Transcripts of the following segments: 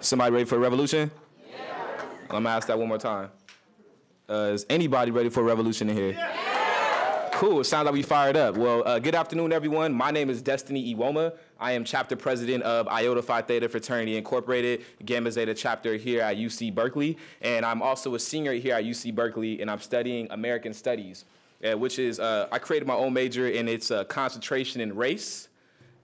Somebody ready for a revolution? Yeah. I'm gonna ask that one more time. Is anybody ready for a revolution in here? Yeah. Cool, it sounds like we fired up. Well, good afternoon, everyone. My name is Destiny Iwuoma. I am chapter president of Iota Phi Theta Fraternity Incorporated, Gamma Zeta chapter here at UC Berkeley. And I'm also a senior here at UC Berkeley, and I'm studying American Studies, which is, I created my own major, and it's concentration in race,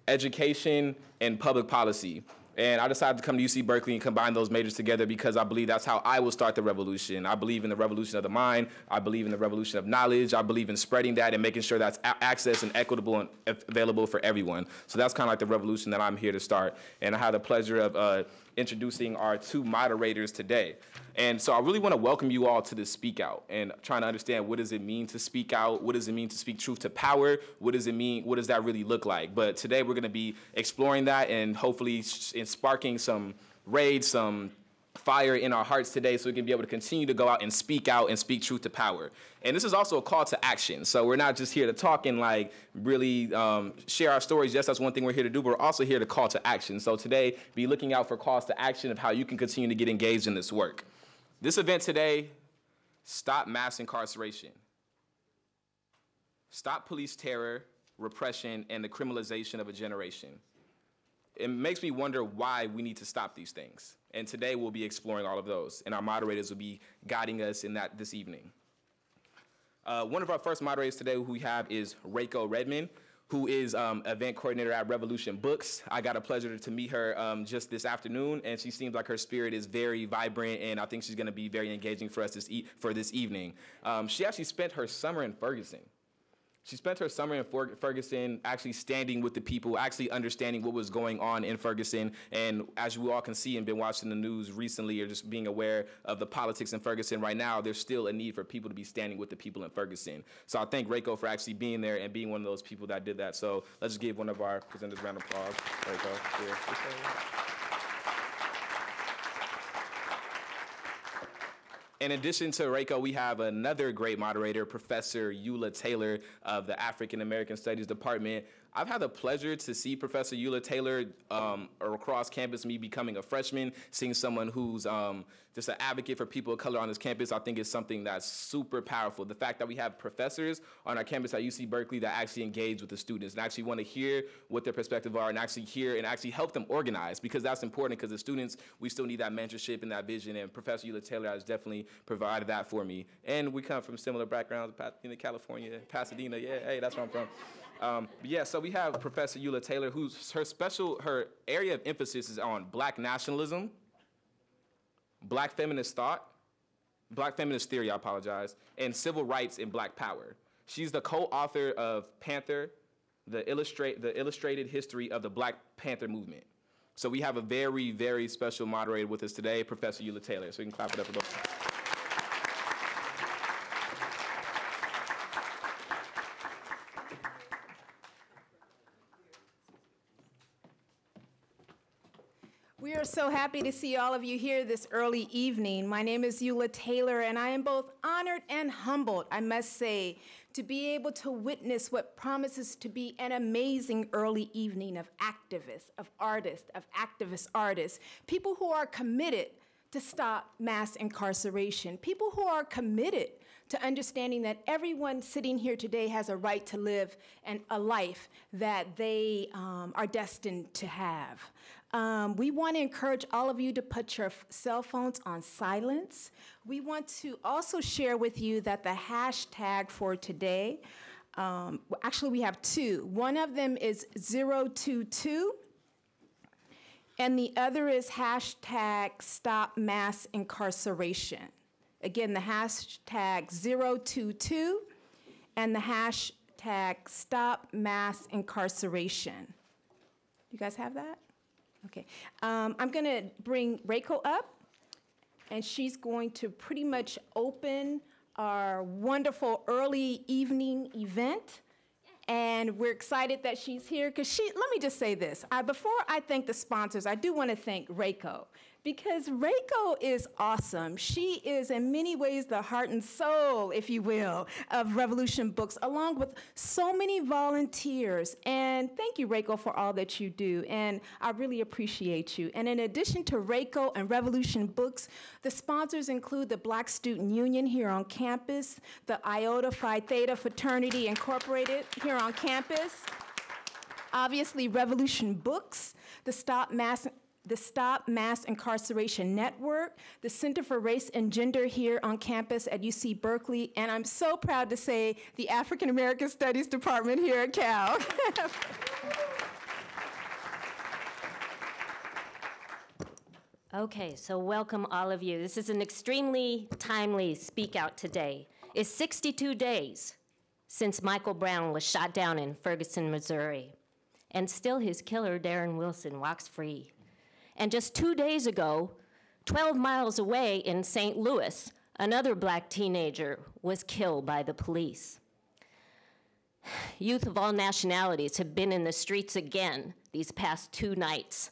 education, and public policy. And I decided to come to UC Berkeley and combine those majors together because I believe that's how I will start the revolution. I believe in the revolution of the mind. I believe in the revolution of knowledge. I believe in spreading that and making sure that's access and equitable and available for everyone. So that's kind of like the revolution that I'm here to start. And I had the pleasure of introducing our two moderators today. And so I really want to welcome you all to the Speak Out and trying to understand, what does it mean to speak out? What does it mean to speak truth to power? What does it mean? What does that really look like? But today we're going to be exploring that and hopefully sparking some rage, some fire in our hearts today so we can be able to continue to go out and speak truth to power. And this is also a call to action. So we're not just here to talk and like really share our stories. Yes, that's one thing we're here to do, but we're also here to call to action. So today, be looking out for calls to action of how you can continue to get engaged in this work. This event today, stop mass incarceration. Stop police terror, repression, and the criminalization of a generation. It makes me wonder why we need to stop these things. And today we'll be exploring all of those, and our moderators will be guiding us in that this evening. One of our first moderators today who we have is Reiko Redmonde, who is event coordinator at Revolution Books. I got a pleasure to meet her just this afternoon, and she seems like her spirit is very vibrant, and I think she's gonna be very engaging for us this evening. She actually spent her summer in Ferguson. She spent her summer in Ferguson actually standing with the people, actually understanding what was going on in Ferguson. And as you all can see and been watching the news recently or just being aware of the politics in Ferguson right now, there's still a need for people to be standing with the people in Ferguson. So I thank Reiko for actually being there and being one of those people that did that. So let's just give one of our presenters a round of applause. Reiko, here. In addition to Reiko, we have another great moderator, Professor Ula Taylor of the African American Studies Department. I've had the pleasure to see Professor Ula Taylor across campus, me becoming a freshman, seeing someone who's just an advocate for people of color on this campus. I think it's something that's super powerful. The fact that we have professors on our campus at UC Berkeley that actually engage with the students and actually want to hear what their perspectives are and actually hear and actually help them organize, because that's important, because the students, we still need that mentorship and that vision, and Professor Ula Taylor has definitely provided that for me. And we come from similar backgrounds, California, Pasadena, yeah, hey, that's where I'm from. Yeah, so we have Professor Ula Taylor, who's her area of emphasis is on Black nationalism, Black feminist thought, Black feminist theory, I apologize, and civil rights and Black power. She's the co-author of Panther, the illustrated history of the Black Panther movement. So we have a very, very special moderator with us today, Professor Ula Taylor. So we can clap it up for both. We are so happy to see all of you here this early evening. My name is Ula Taylor, and I am both honored and humbled, I must say, to be able to witness what promises to be an amazing early evening of activists, of artists, of activist artists, people who are committed to stop mass incarceration, people who are committed to understanding that everyone sitting here today has a right to live a life that they are destined to have. We want to encourage all of you to put your cell phones on silence. We want to also share with you that the hashtag for today, actually we have two. One of them is 022, and the other is hashtag stop mass incarceration. Again, the hashtag 022 and the hashtag stop mass incarceration. You guys have that? Okay. I'm going to bring Reiko up, and she's going to pretty much open our wonderful early evening event. And we're excited that she's here because let me just say this. Before I thank the sponsors, I do want to thank Reiko. because Reiko is awesome. She is in many ways the heart and soul, if you will, of Revolution Books, along with so many volunteers. And thank you, Reiko, for all that you do. And I really appreciate you. And in addition to Reiko and Revolution Books, the sponsors include the Black Student Union here on campus, the Iota Phi Theta Fraternity Incorporated here on campus, obviously Revolution Books, the Stop Mass Incarceration Network, the Center for Race and Gender here on campus at UC Berkeley, and I'm so proud to say the African American Studies Department here at Cal. Okay, so welcome all of you. This is an extremely timely speak out today. It's 62 days since Michael Brown was shot down in Ferguson, Missouri, and still his killer, Darren Wilson, walks free. And just 2 days ago, 12 miles away in St. Louis, another black teenager was killed by the police. Youth of all nationalities have been in the streets again these past 2 nights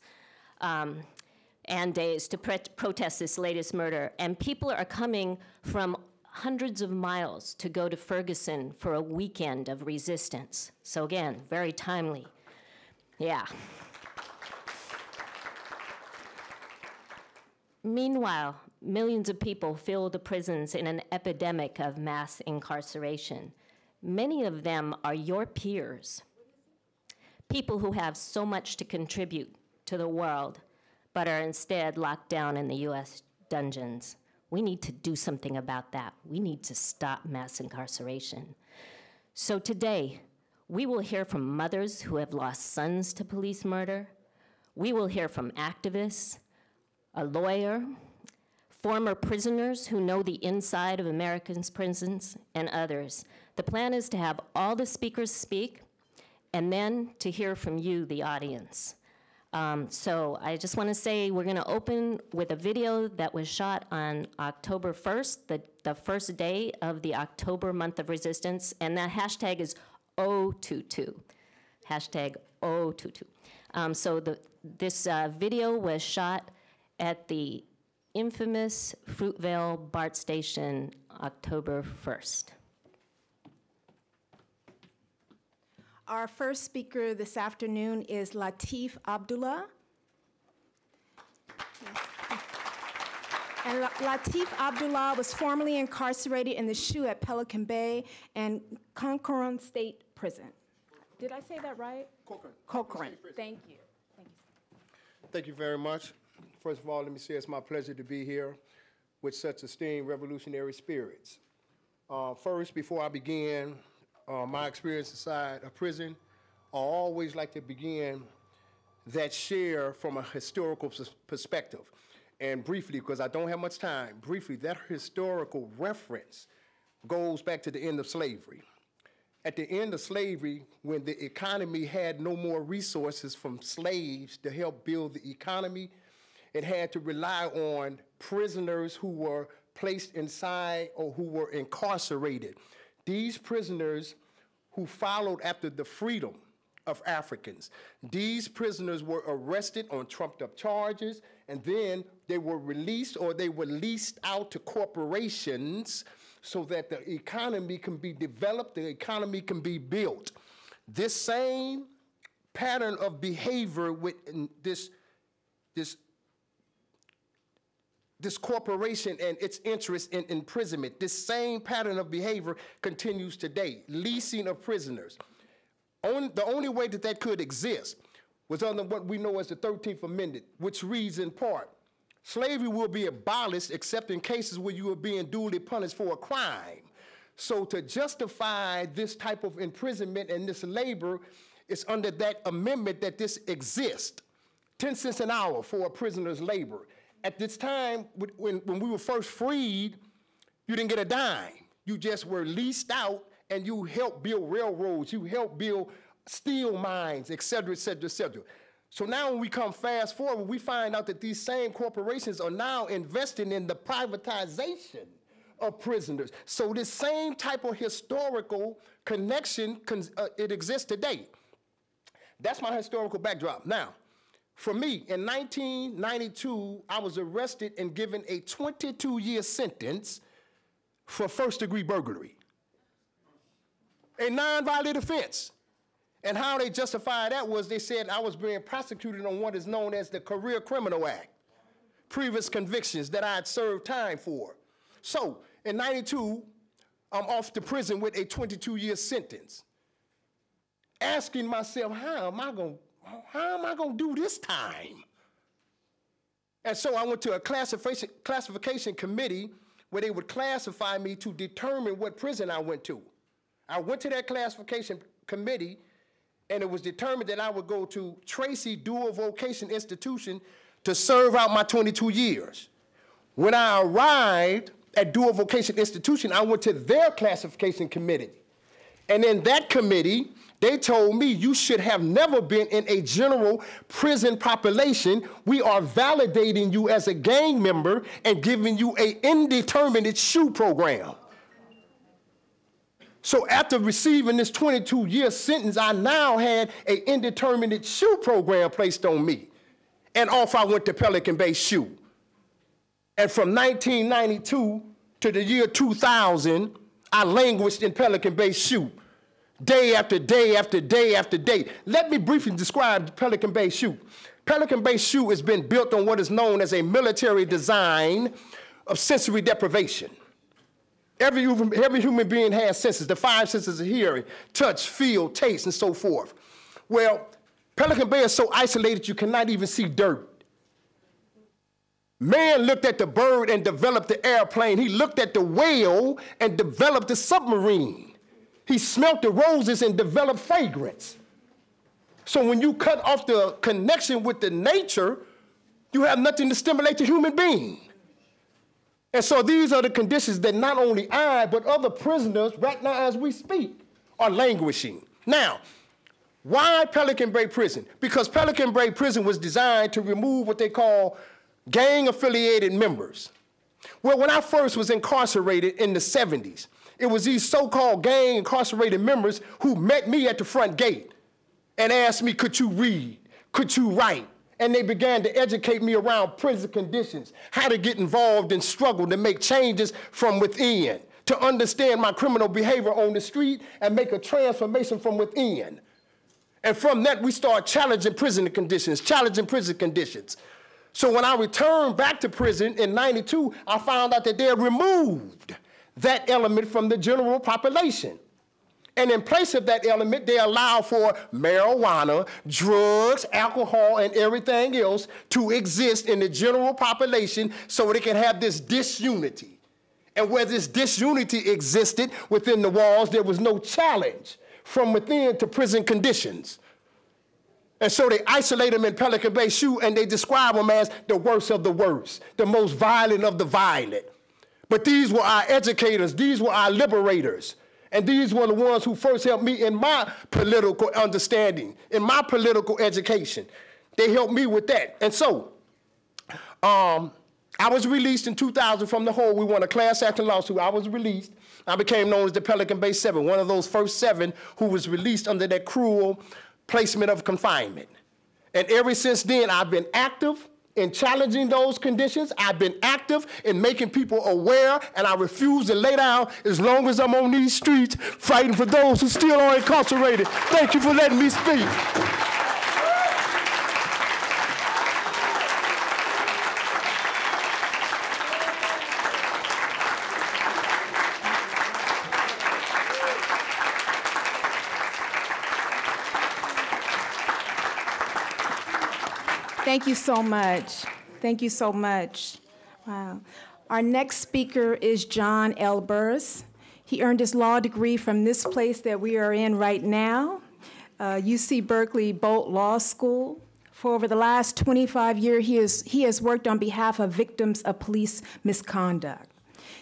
and days to protest this latest murder. And people are coming from hundreds of miles to go to Ferguson for a weekend of resistance. So again, very timely. Yeah. Meanwhile, millions of people fill the prisons in an epidemic of mass incarceration. Many of them are your peers, people who have so much to contribute to the world, but are instead locked down in the US dungeons. We need to do something about that. We need to stop mass incarceration. So today, we will hear from mothers who have lost sons to police murder. We will hear from activists, a lawyer, former prisoners who know the inside of Americans' prisons, and others. The plan is to have all the speakers speak, and then to hear from you, the audience. So I just want to say we're going to open with a video that was shot on October 1st, the first day of the October month of resistance, and that hashtag is O22, hashtag O22. So this video was shot at the infamous Fruitvale BART station October 1st. Our first speaker this afternoon is Lateef Abdullah. And Lateef Abdullah was formerly incarcerated in the SHU at Pelican Bay and Corcoran State Prison. Did I say that right? Corcoran. Corcoran. Thank you. Thank you. Thank you very much. First of all, let me say it's my pleasure to be here with such esteemed revolutionary spirits. First, before I begin my experience inside a prison, I always like to begin that share from a historical perspective. And briefly, because I don't have much time, briefly, that historical reference goes back to the end of slavery. At the end of slavery, when the economy had no more resources from slaves to help build the economy, it had to rely on prisoners who were placed inside or who were incarcerated. These prisoners who followed after the freedom of Africans. These prisoners were arrested on trumped-up charges, and then they were released or they were leased out to corporations so that the economy can be developed, the economy can be built. This same pattern of behavior with this corporation and its interest in imprisonment, this same pattern of behavior continues today, leasing of prisoners. The only way that that could exist was under what we know as the 13th Amendment, which reads in part, slavery will be abolished except in cases where you are being duly punished for a crime. So to justify this type of imprisonment and this labor, it's under that amendment that this exists. 10 cents an hour for a prisoner's labor. At this time, when we were first freed, you didn't get a dime. You just were leased out and you helped build railroads, you helped build steel mines, et cetera, et cetera, et cetera. So now when we come fast forward, we find out that these same corporations are now investing in the privatization of prisoners. So this same type of historical connection, it exists today. That's my historical backdrop. Now, For me, in 1992, I was arrested and given a 22-year sentence for first-degree burglary, a non-violent offense. And how they justified that was they said I was being prosecuted on what is known as the Career Criminal Act, previous convictions that I had served time for. So in 92, I'm off to prison with a 22-year sentence, asking myself, how am I going to do this time? And so I went to a classification committee where they would classify me to determine what prison I went to. I went to that classification committee, and it was determined that I would go to Tracy Dual Vocation Institution to serve out my 22 years. When I arrived at Dual Vocation Institution, I went to their classification committee. And in that committee, they told me, you should have never been in a general prison population. We are validating you as a gang member and giving you an indeterminate SHU program. So after receiving this 22-year sentence, I now had an indeterminate SHU program placed on me. And off I went to Pelican Bay SHU. And from 1992 to the year 2000, I languished in Pelican Bay SHU, day after day after day after day. Let me briefly describe Pelican Bay SHU. Pelican Bay SHU has been built on what is known as a military design of sensory deprivation. Every human being has senses, the 5 senses of hearing, touch, feel, taste, and so forth. Well, Pelican Bay is so isolated you cannot even see dirt. Man looked at the bird and developed the airplane. He looked at the whale and developed the submarine. He smelt the roses and developed fragrance. So when you cut off the connection with the nature, you have nothing to stimulate the human being. And so these are the conditions that not only I, but other prisoners, right now as we speak, are languishing. Now, why Pelican Bay Prison? Because Pelican Bay Prison was designed to remove what they call gang-affiliated members. Well, when I first was incarcerated in the 70s, it was these so-called gang-incarcerated members who met me at the front gate and asked me, could you read? Could you write? And they began to educate me around prison conditions, how to get involved in struggle to make changes from within, to understand my criminal behavior on the street and make a transformation from within. And from that, we start challenging prison conditions. So when I returned back to prison in 92, I found out that they had removed that element from the general population. And in place of that element, they allow for marijuana, drugs, alcohol, and everything else to exist in the general population so they can have this disunity. And where this disunity existed within the walls, there was no challenge from within to prison conditions. And so they isolate them in Pelican Bay SHU and they describe them as the worst of the worst, the most violent of the violent. But these were our educators, these were our liberators. And these were the ones who first helped me in my political understanding, in my political education. They helped me with that. And so I was released in 2000 from the hole. We won a class action lawsuit. I was released. I became known as the Pelican Bay 7, one of those first 7 who was released under that cruel placement of confinement. And ever since then, I've been active in challenging those conditions. I've been active in making people aware, and I refuse to lay down as long as I'm on these streets fighting for those who still are incarcerated. Thank you for letting me speak. Thank you so much. Thank you so much. Wow. Our next speaker is John L. Burris. He earned his law degree from this place that we are in right now, UC Berkeley Boalt Law School. For over the last 25 years, he has worked on behalf of victims of police misconduct.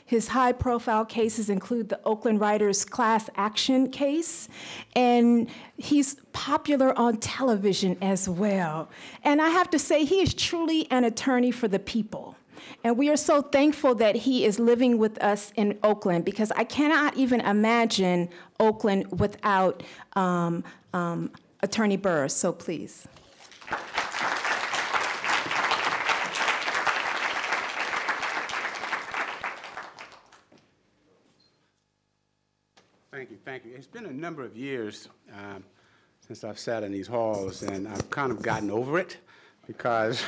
His high-profile cases include the Oakland writers' class action case, and he's popular on television as well. And I have to say, he is truly an attorney for the people. And we are so thankful that he is living with us in Oakland, because I cannot even imagine Oakland without Attorney Burris, so please. Thank you. It's been a number of years since I've sat in these halls, and I've kind of gotten over it because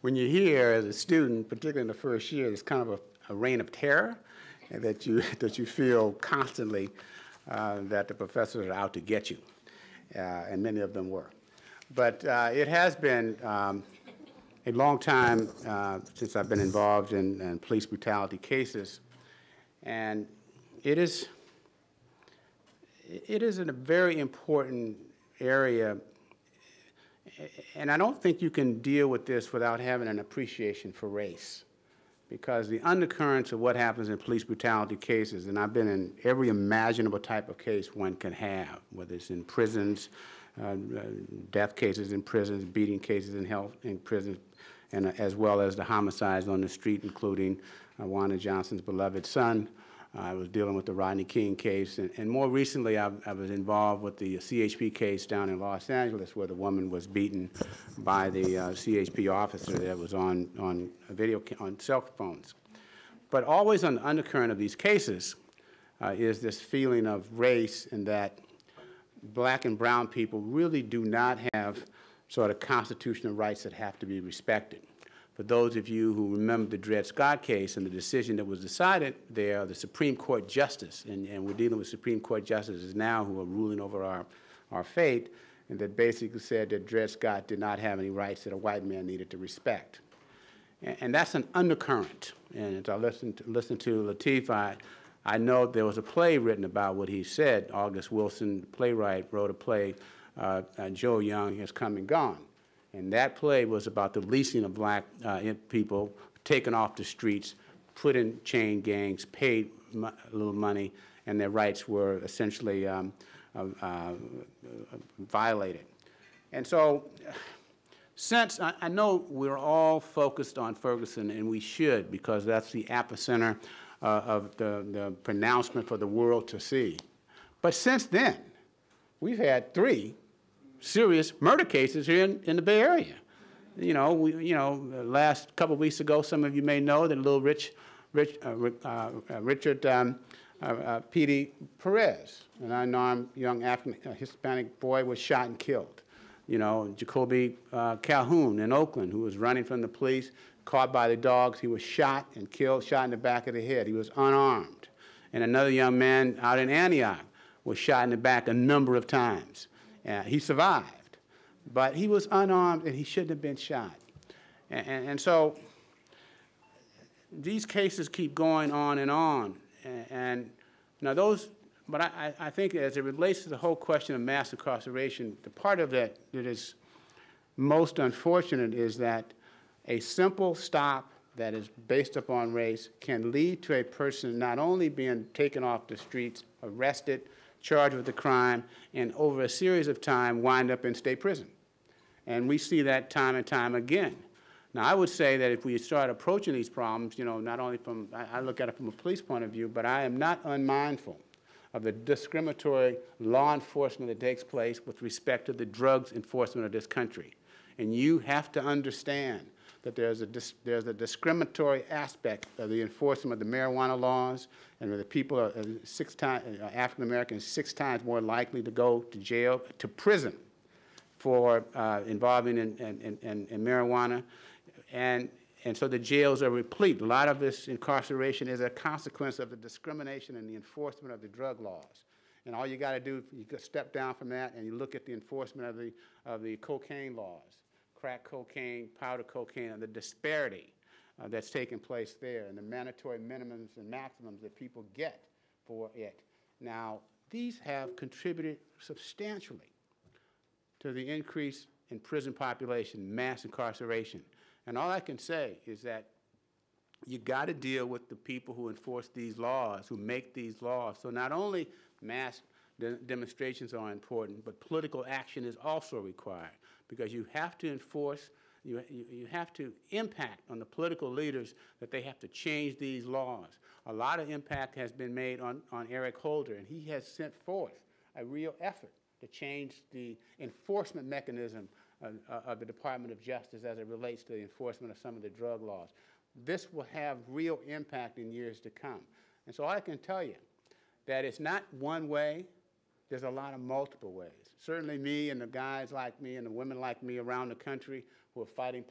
when you're here as a student, particularly in the first year, it's kind of a reign of terror that you feel constantly that the professors are out to get you, and many of them were. But it has been a long time since I've been involved in police brutality cases, and it is in a very important area, and I don't think you can deal with this without having an appreciation for race, because the undercurrents of what happens in police brutality cases, and I've been in every imaginable type of case one can have, whether it's in prisons, death cases in prisons, beating cases in prisons, and as well as the homicides on the street, including Wanda Johnson's beloved son. I was dealing with the Rodney King case, and more recently I was involved with the CHP case down in Los Angeles, where the woman was beaten by the CHP officer that was on video on cell phones. But always on the undercurrent of these cases is this feeling of race, and that black and brown people really do not have sort of constitutional rights that have to be respected. For those of you who remember the Dred Scott case and the decision that was decided there, the Supreme Court justice, and we're dealing with Supreme Court justices now who are ruling over our fate, and that basically said that Dred Scott did not have any rights that a white man needed to respect. And that's an undercurrent. And as I listened to Lateef, I know there was a play written about what he said. August Wilson, the playwright, wrote a play, Joe Young Has Come and Gone. And that play was about the leasing of black people taken off the streets, put in chain gangs, paid a little money, and their rights were essentially violated. And so, since I know we're all focused on Ferguson, and we should, because that's the epicenter of the pronouncement for the world to see. But since then, we've had 3 serious murder cases here in the Bay Area. Last couple of weeks ago, some of you may know that little Richard P.D. Perez, an unarmed young Hispanic boy, was shot and killed. Jacoby Calhoun in Oakland, who was running from the police, caught by the dogs. He was shot and killed, shot in the back of the head. He was unarmed. And another young man out in Antioch was shot in the back a number of times. He survived, but he was unarmed and he shouldn't have been shot. And so these cases keep going on and on. And now but I think as it relates to the whole question of mass incarceration, the part of that is most unfortunate is that a simple stop that is based upon race can lead to a person not only being taken off the streets, arrested, charged with the crime, and over a series of time wind up in state prison. And we see that time and time again. Now, I would say that if we start approaching these problems, not only from, I look at it from a police point of view, but I am not unmindful of the discriminatory law enforcement that takes place with respect to the drugs enforcement of this country. And you have to understand that there's a discriminatory aspect of the enforcement of the marijuana laws, and the people are African Americans 6 times more likely to go to jail, to prison, for involving in marijuana, and so the jails are replete. A lot of this incarceration is a consequence of the discrimination and the enforcement of the drug laws. And all you got to do, you step down from that, and you look at the enforcement of the cocaine laws. Crack cocaine, powder cocaine, and the disparity that's taking place there, and the mandatory minimums and maximums that people get for it. Now, these have contributed substantially to the increase in prison population, mass incarceration. And all I can say is that you got to deal with the people who enforce these laws, who make these laws. So not only mass demonstrations are important, but political action is also required, because you have to enforce, you have to impact on the political leaders that they have to change these laws. A lot of impact has been made on Eric Holder, and he has sent forth a real effort to change the enforcement mechanism of the Department of Justice as it relates to the enforcement of some of the drug laws. This will have real impact in years to come. And so I can tell you that it's not one way, there's a lot of multiple ways. Certainly me and the guys like me and the women like me around the country who are fighting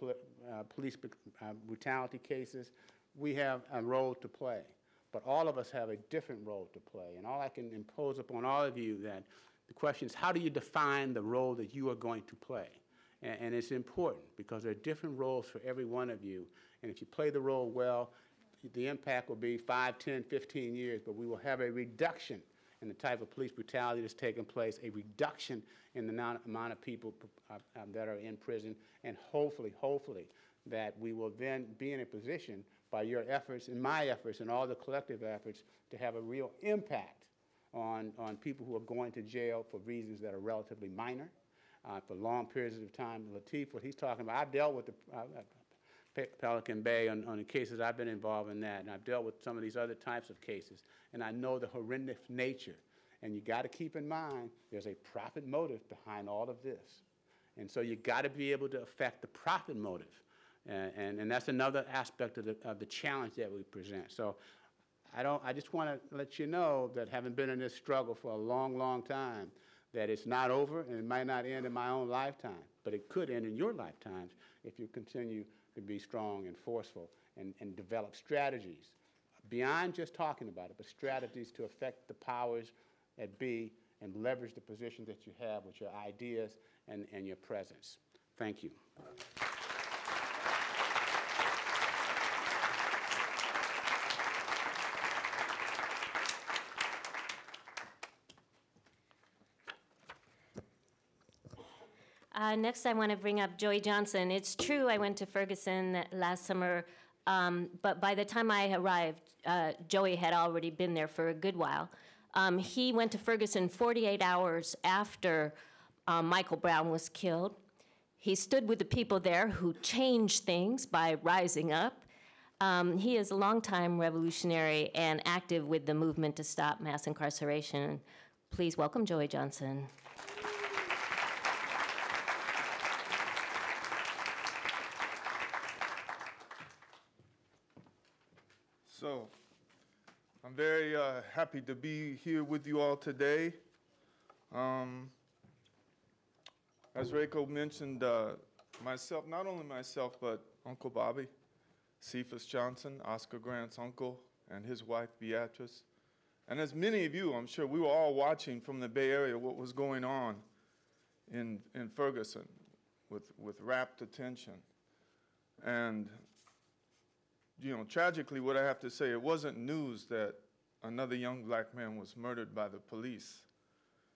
police brutality cases, we have a role to play. But all of us have a different role to play. And all I can impose upon all of you that the question is, how do you define the role that you are going to play? And it's important because there are different roles for every one of you. And if you play the role well, the impact will be 5, 10, 15 years, but we will have a reduction in the type of police brutality that's taking place, a reduction in the amount of people that are in prison, and hopefully, that we will then be in a position by your efforts and my efforts and all the collective efforts to have a real impact on people who are going to jail for reasons that are relatively minor, for long periods of time. Lateef, what he's talking about, I've dealt with the Pelican Bay on the cases I've been involved in that, and I've dealt with some of these other types of cases, and I know the horrendous nature. And you got to keep in mind there's a profit motive behind all of this. And so you got to be able to affect the profit motive. And that's another aspect of the challenge that we present. So I just want to let you know that having been in this struggle for a long, long time, that it's not over and it might not end in my own lifetime, but it could end in your lifetimes if you continue to be strong and forceful and develop strategies beyond just talking about it, but strategies to affect the powers that be and leverage the position that you have with your ideas and your presence. Thank you. Next, I want to bring up Joey Johnson. It's true I went to Ferguson last summer, but by the time I arrived, Joey had already been there for a good while. He went to Ferguson 48 hours after Michael Brown was killed. He stood with the people there who changed things by rising up. He is a longtime revolutionary and active with the movement to stop mass incarceration. Please welcome Joey Johnson. So, I'm very happy to be here with you all today. As Reiko mentioned, myself, not only myself, but Uncle Bobby, Cephas Johnson, Oscar Grant's uncle, and his wife, Beatrice. And as many of you, I'm sure, we were all watching from the Bay Area what was going on in Ferguson with rapt attention. And you know, tragically, what I have to say, it wasn't news that another young black man was murdered by the police.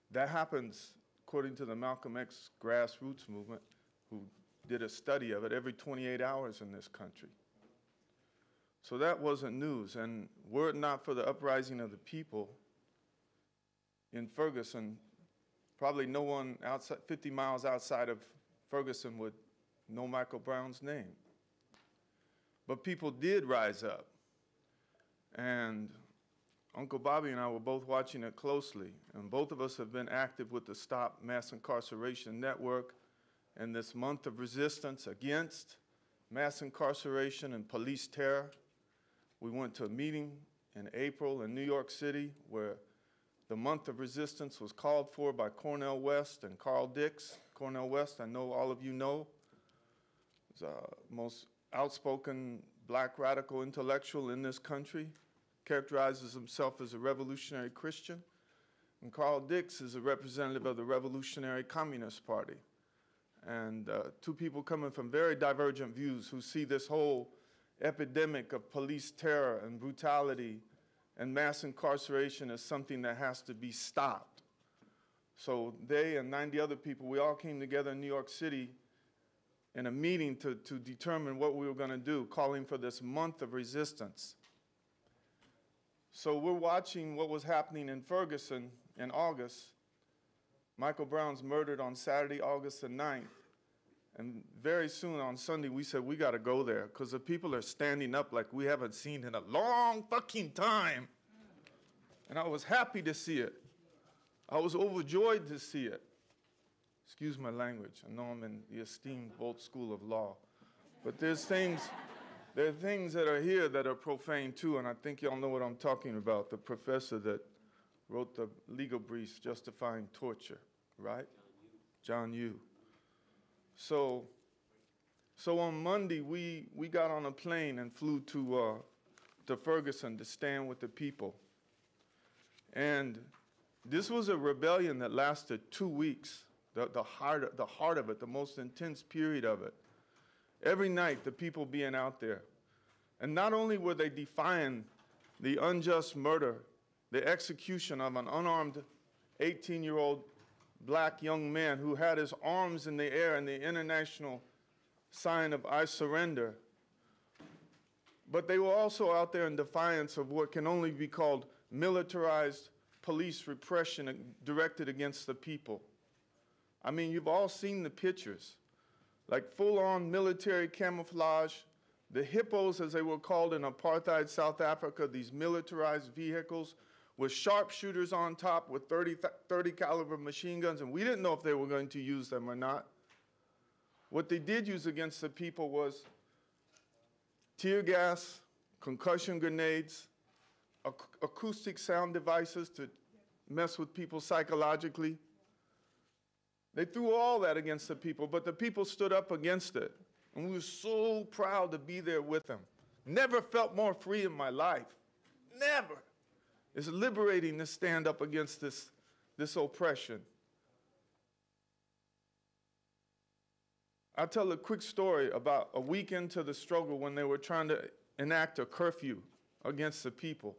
That happens, according to the Malcolm X grassroots movement, who did a study of it, every 28 hours in this country. So that wasn't news. And were it not for the uprising of the people in Ferguson, probably no one outside, 50 miles outside of Ferguson would know Michael Brown's name. But people did rise up. And Uncle Bobby and I were both watching it closely. And both of us have been active with the Stop Mass Incarceration Network and this month of resistance against mass incarceration and police terror. We went to a meeting in April in New York City where the month of resistance was called for by Cornel West and Carl Dix. Cornel West, I know all of you know, is the most outspoken black radical intellectual in this country, characterizes himself as a revolutionary Christian. And Carl Dix is a representative of the Revolutionary Communist Party. And two people coming from very divergent views who see this whole epidemic of police terror and brutality and mass incarceration as something that has to be stopped. So they and 90 other people, we all came together in New York City in a meeting to determine what we were going to do, calling for this month of resistance. So we're watching what was happening in Ferguson in August. Michael Brown's murdered on Saturday, August the 9th. And very soon on Sunday, we said, we got to go there because the people are standing up like we haven't seen in a long fucking time. And I was happy to see it. I was overjoyed to see it. Excuse my language. I know I'm in the esteemed Boalt School of Law. But there are things that are here that are profane too, and I think y'all know what I'm talking about. The professor that wrote the legal briefs justifying torture, right? John Yoo. So on Monday, we got on a plane and flew to Ferguson to stand with the people. And this was a rebellion that lasted 2 weeks, the heart of it, the most intense period of it. Every night, the people being out there. And not only were they defying the unjust murder, the execution of an unarmed 18-year-old black young man who had his arms in the air in the international sign of I surrender, but they were also out there in defiance of what can only be called militarized police repression directed against the people. I mean, you've all seen the pictures, like full-on military camouflage, the hippos, as they were called in apartheid South Africa, these militarized vehicles with sharpshooters on top with 30 caliber machine guns, and we didn't know if they were going to use them or not. What they did use against the people was tear gas, concussion grenades, acoustic sound devices to mess with people psychologically. They threw all that against the people, but the people stood up against it. And we were so proud to be there with them. Never felt more free in my life. Never. It's liberating to stand up against this oppression. I'll tell a quick story about a week into the struggle when they were trying to enact a curfew against the people.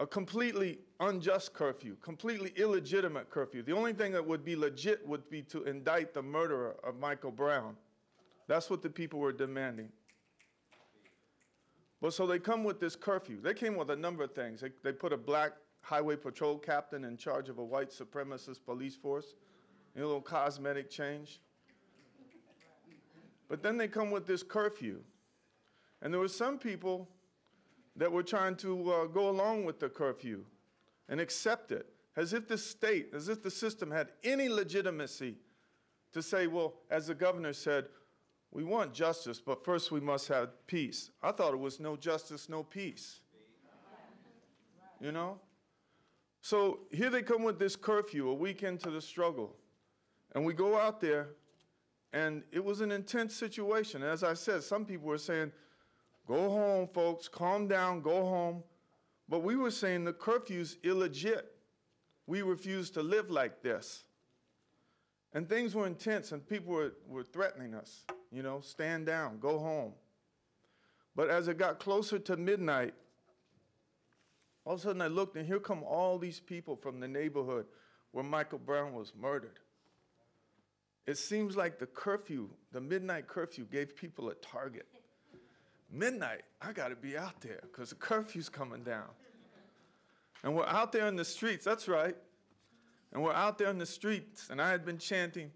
A completely unjust curfew, completely illegitimate curfew. The only thing that would be legit would be to indict the murderer of Michael Brown. That's what the people were demanding. But so they come with this curfew. They came with a number of things. They put a black highway patrol captain in charge of a white supremacist police force, a little cosmetic change. But then they come with this curfew. And there were some people that were trying to go along with the curfew and accept it, as if the state, as if the system had any legitimacy to say, well, as the governor said, we want justice, but first we must have peace. I thought it was no justice, no peace. You know? So here they come with this curfew a week into the struggle. And we go out there, and it was an intense situation. As I said, some people were saying, go home, folks, calm down, go home. But we were saying the curfew's illegit. We refuse to live like this. And things were intense, and people were threatening us. You know, stand down, go home. But as it got closer to midnight, all of a sudden I looked, and here come all these people from the neighborhood where Michael Brown was murdered. It seems like the curfew, the midnight curfew, gave people a target. Midnight, I got to be out there because the curfew's coming down. And we're out there in the streets, that's right. And we're out there in the streets, and I had been chanting,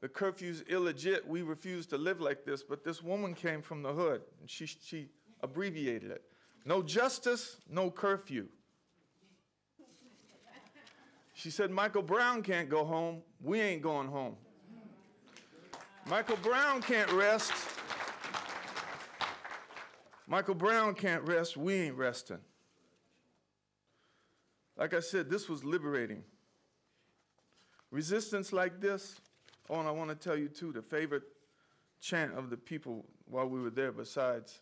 the curfew's illegit, we refuse to live like this, but this woman came from the hood, and she abbreviated it. No justice, no curfew. She said, Michael Brown can't go home, we ain't going home. Michael Brown can't rest. Michael Brown can't rest, we ain't resting. Like I said, this was liberating. Resistance like this, oh, and I want to tell you too, the favorite chant of the people while we were there, besides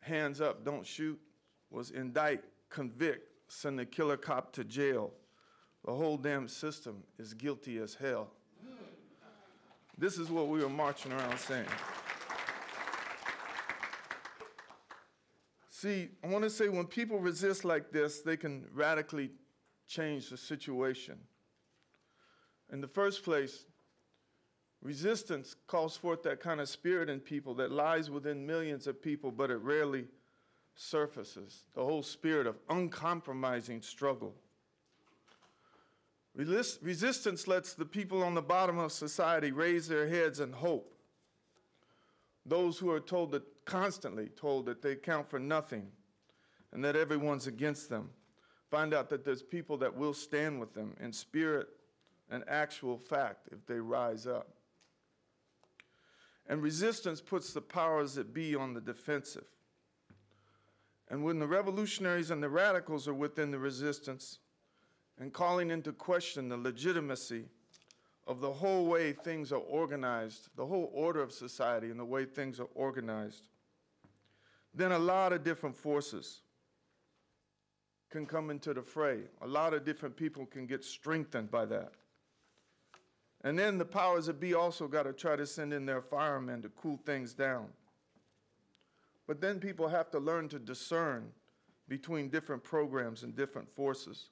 hands up, don't shoot, was indict, convict, send the killer cop to jail. The whole damn system is guilty as hell. This is what we were marching around saying. See, I want to say when people resist like this, they can radically change the situation. In the first place, resistance calls forth that kind of spirit in people that lies within millions of people, but it rarely surfaces. The whole spirit of uncompromising struggle. Resistance lets the people on the bottom of society raise their heads and hope. Those who are constantly told that they count for nothing and that everyone's against them, find out that there's people that will stand with them in spirit and actual fact if they rise up. And resistance puts the powers that be on the defensive. And when the revolutionaries and the radicals are within the resistance and calling into question the legitimacy of the whole way things are organized, the whole order of society and the way things are organized, then a lot of different forces can come into the fray. A lot of different people can get strengthened by that. And then the powers that be also got to try to send in their firemen to cool things down. But then people have to learn to discern between different programs and different forces.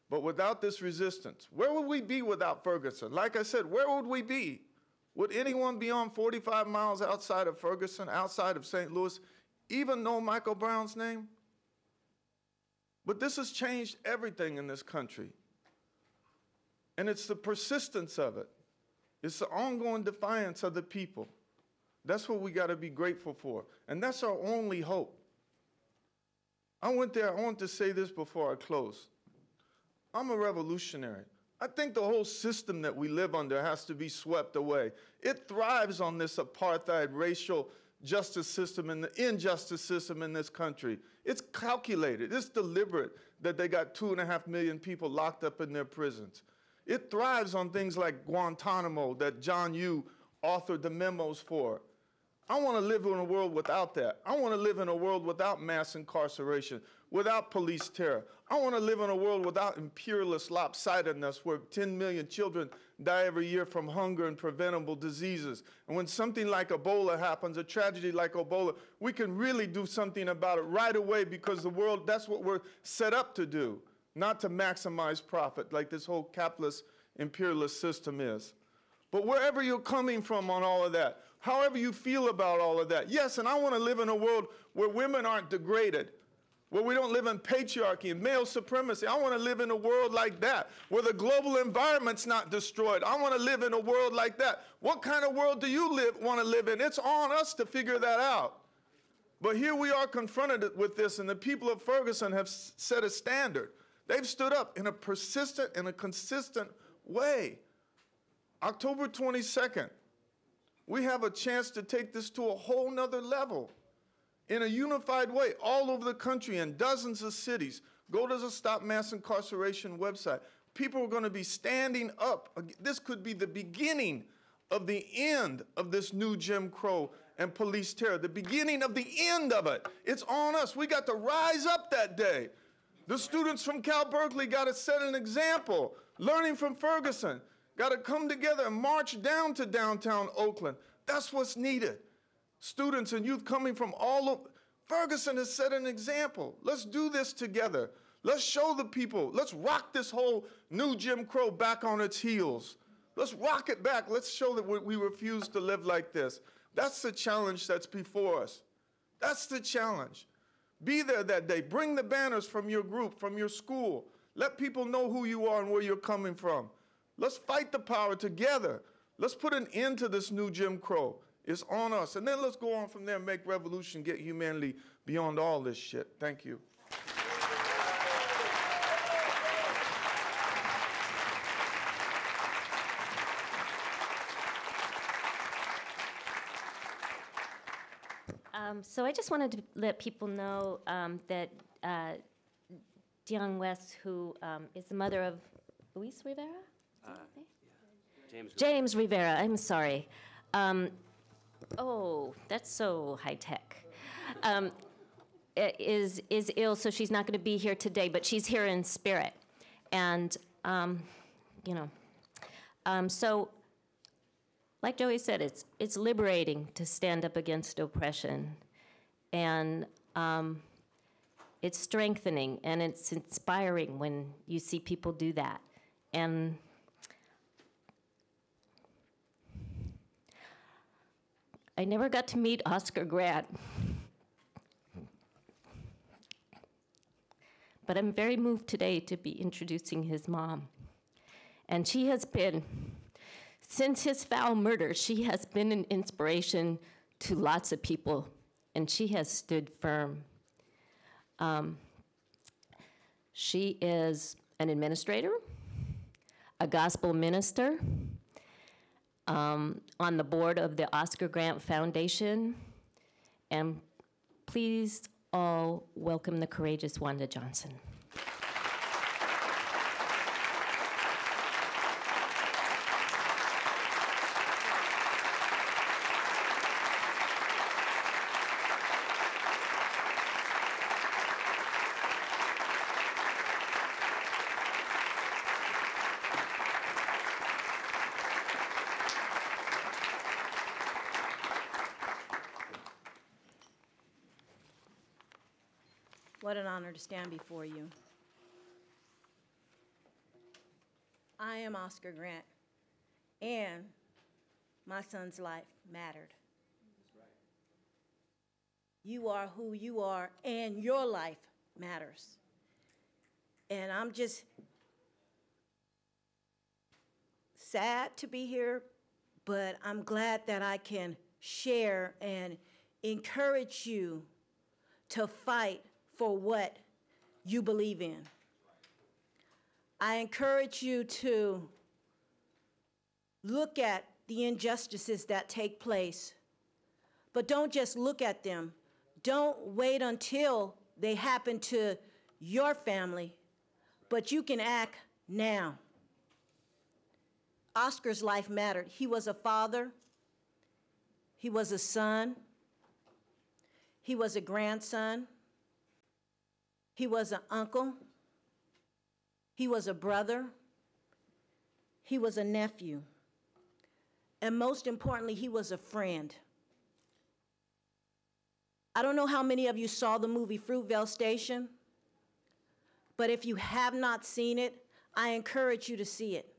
But without this resistance, where would we be without Ferguson? Like I said, where would we be? Would anyone beyond 45 miles outside of Ferguson, outside of St. Louis, even know Michael Brown's name? But this has changed everything in this country. And it's the persistence of it. It's the ongoing defiance of the people. That's what we got to be grateful for. And that's our only hope. I want to say this before I close. I'm a revolutionary. I think the whole system that we live under has to be swept away. It thrives on this apartheid racial justice system and the injustice system in this country. It's calculated. It's deliberate that they got 2.5 million people locked up in their prisons. It thrives on things like Guantanamo that John Yoo authored the memos for. I want to live in a world without that. I want to live in a world without mass incarceration, without police terror. I want to live in a world without imperialist lopsidedness where 10 million children die every year from hunger and preventable diseases. And when something like Ebola happens, a tragedy like Ebola, we can really do something about it right away because the world, that's what we're set up to do, not to maximize profit like this whole capitalist imperialist system is. But wherever you're coming from on all of that, however you feel about all of that, yes, and I want to live in a world where women aren't degraded, where we don't live in patriarchy and male supremacy. I want to live in a world like that, where the global environment's not destroyed. I want to live in a world like that. What kind of world do you want to live in? It's on us to figure that out. But here we are confronted with this, and the people of Ferguson have set a standard. They've stood up in a persistent and a consistent way. October 22nd, we have a chance to take this to a whole nother level in a unified way all over the country in dozens of cities. Go to the Stop Mass Incarceration website. People are going to be standing up. This could be the beginning of the end of this new Jim Crow and police terror, the beginning of the end of it. It's on us. We got to rise up that day. The students from Berkeley got to set an example, learning from Ferguson. Got to come together and march down to downtown Oakland. That's what's needed. Students and youth coming from all over. Ferguson has set an example. Let's do this together. Let's show the people. Let's rock this whole new Jim Crow back on its heels. Let's rock it back. Let's show that we refuse to live like this. That's the challenge that's before us. That's the challenge. Be there that day. Bring the banners from your group, from your school. Let people know who you are and where you're coming from. Let's fight the power together. Let's put an end to this new Jim Crow. It's on us. And then let's go on from there and make revolution, get humanity beyond all this shit. Thank you. So I just wanted to let people know that Dion West, who is the mother of Luis Rivera? James Rivera, I'm sorry. Oh, that's so high tech. Is ill, so she's not going to be here today, but she's here in spirit. And, so like Joey said, it's liberating to stand up against oppression. And it's strengthening and it's inspiring when you see people do that. And I never got to meet Oscar Grant, but I'm very moved today to be introducing his mom. And she has been, since his foul murder, she has been an inspiration to lots of people, and she has stood firm. She is an administrator, a gospel minister, on the board of the Oscar Grant Foundation, and please all welcome the courageous Wanda Johnson. What an honor to stand before you. I am Oscar Grant, and my son's life mattered. You are who you are, and your life matters. And I'm just sad to be here, but I'm glad that I can share and encourage you to fight for what you believe in. I encourage you to look at the injustices that take place, but don't just look at them. Don't wait until they happen to your family, but you can act now. Oscar's life mattered. He was a father, he was a son, he was a grandson, he was an uncle, he was a brother, he was a nephew, and most importantly, he was a friend. I don't know how many of you saw the movie Fruitvale Station, but if you have not seen it, I encourage you to see it.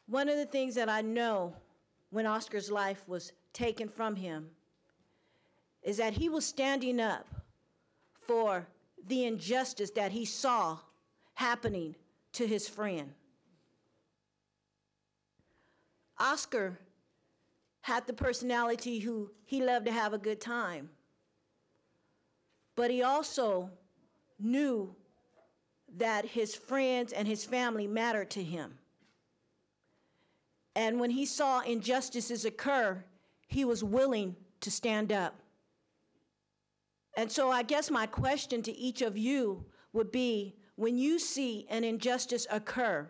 One of the things that I know when Oscar's life was taken from him is that he was standing up for the injustice that he saw happening to his friend. Oscar had the personality who he loved to have a good time, but he also knew that his friends and his family mattered to him. And when he saw injustices occur, he was willing to stand up. And so I guess my question to each of you would be, when you see an injustice occur,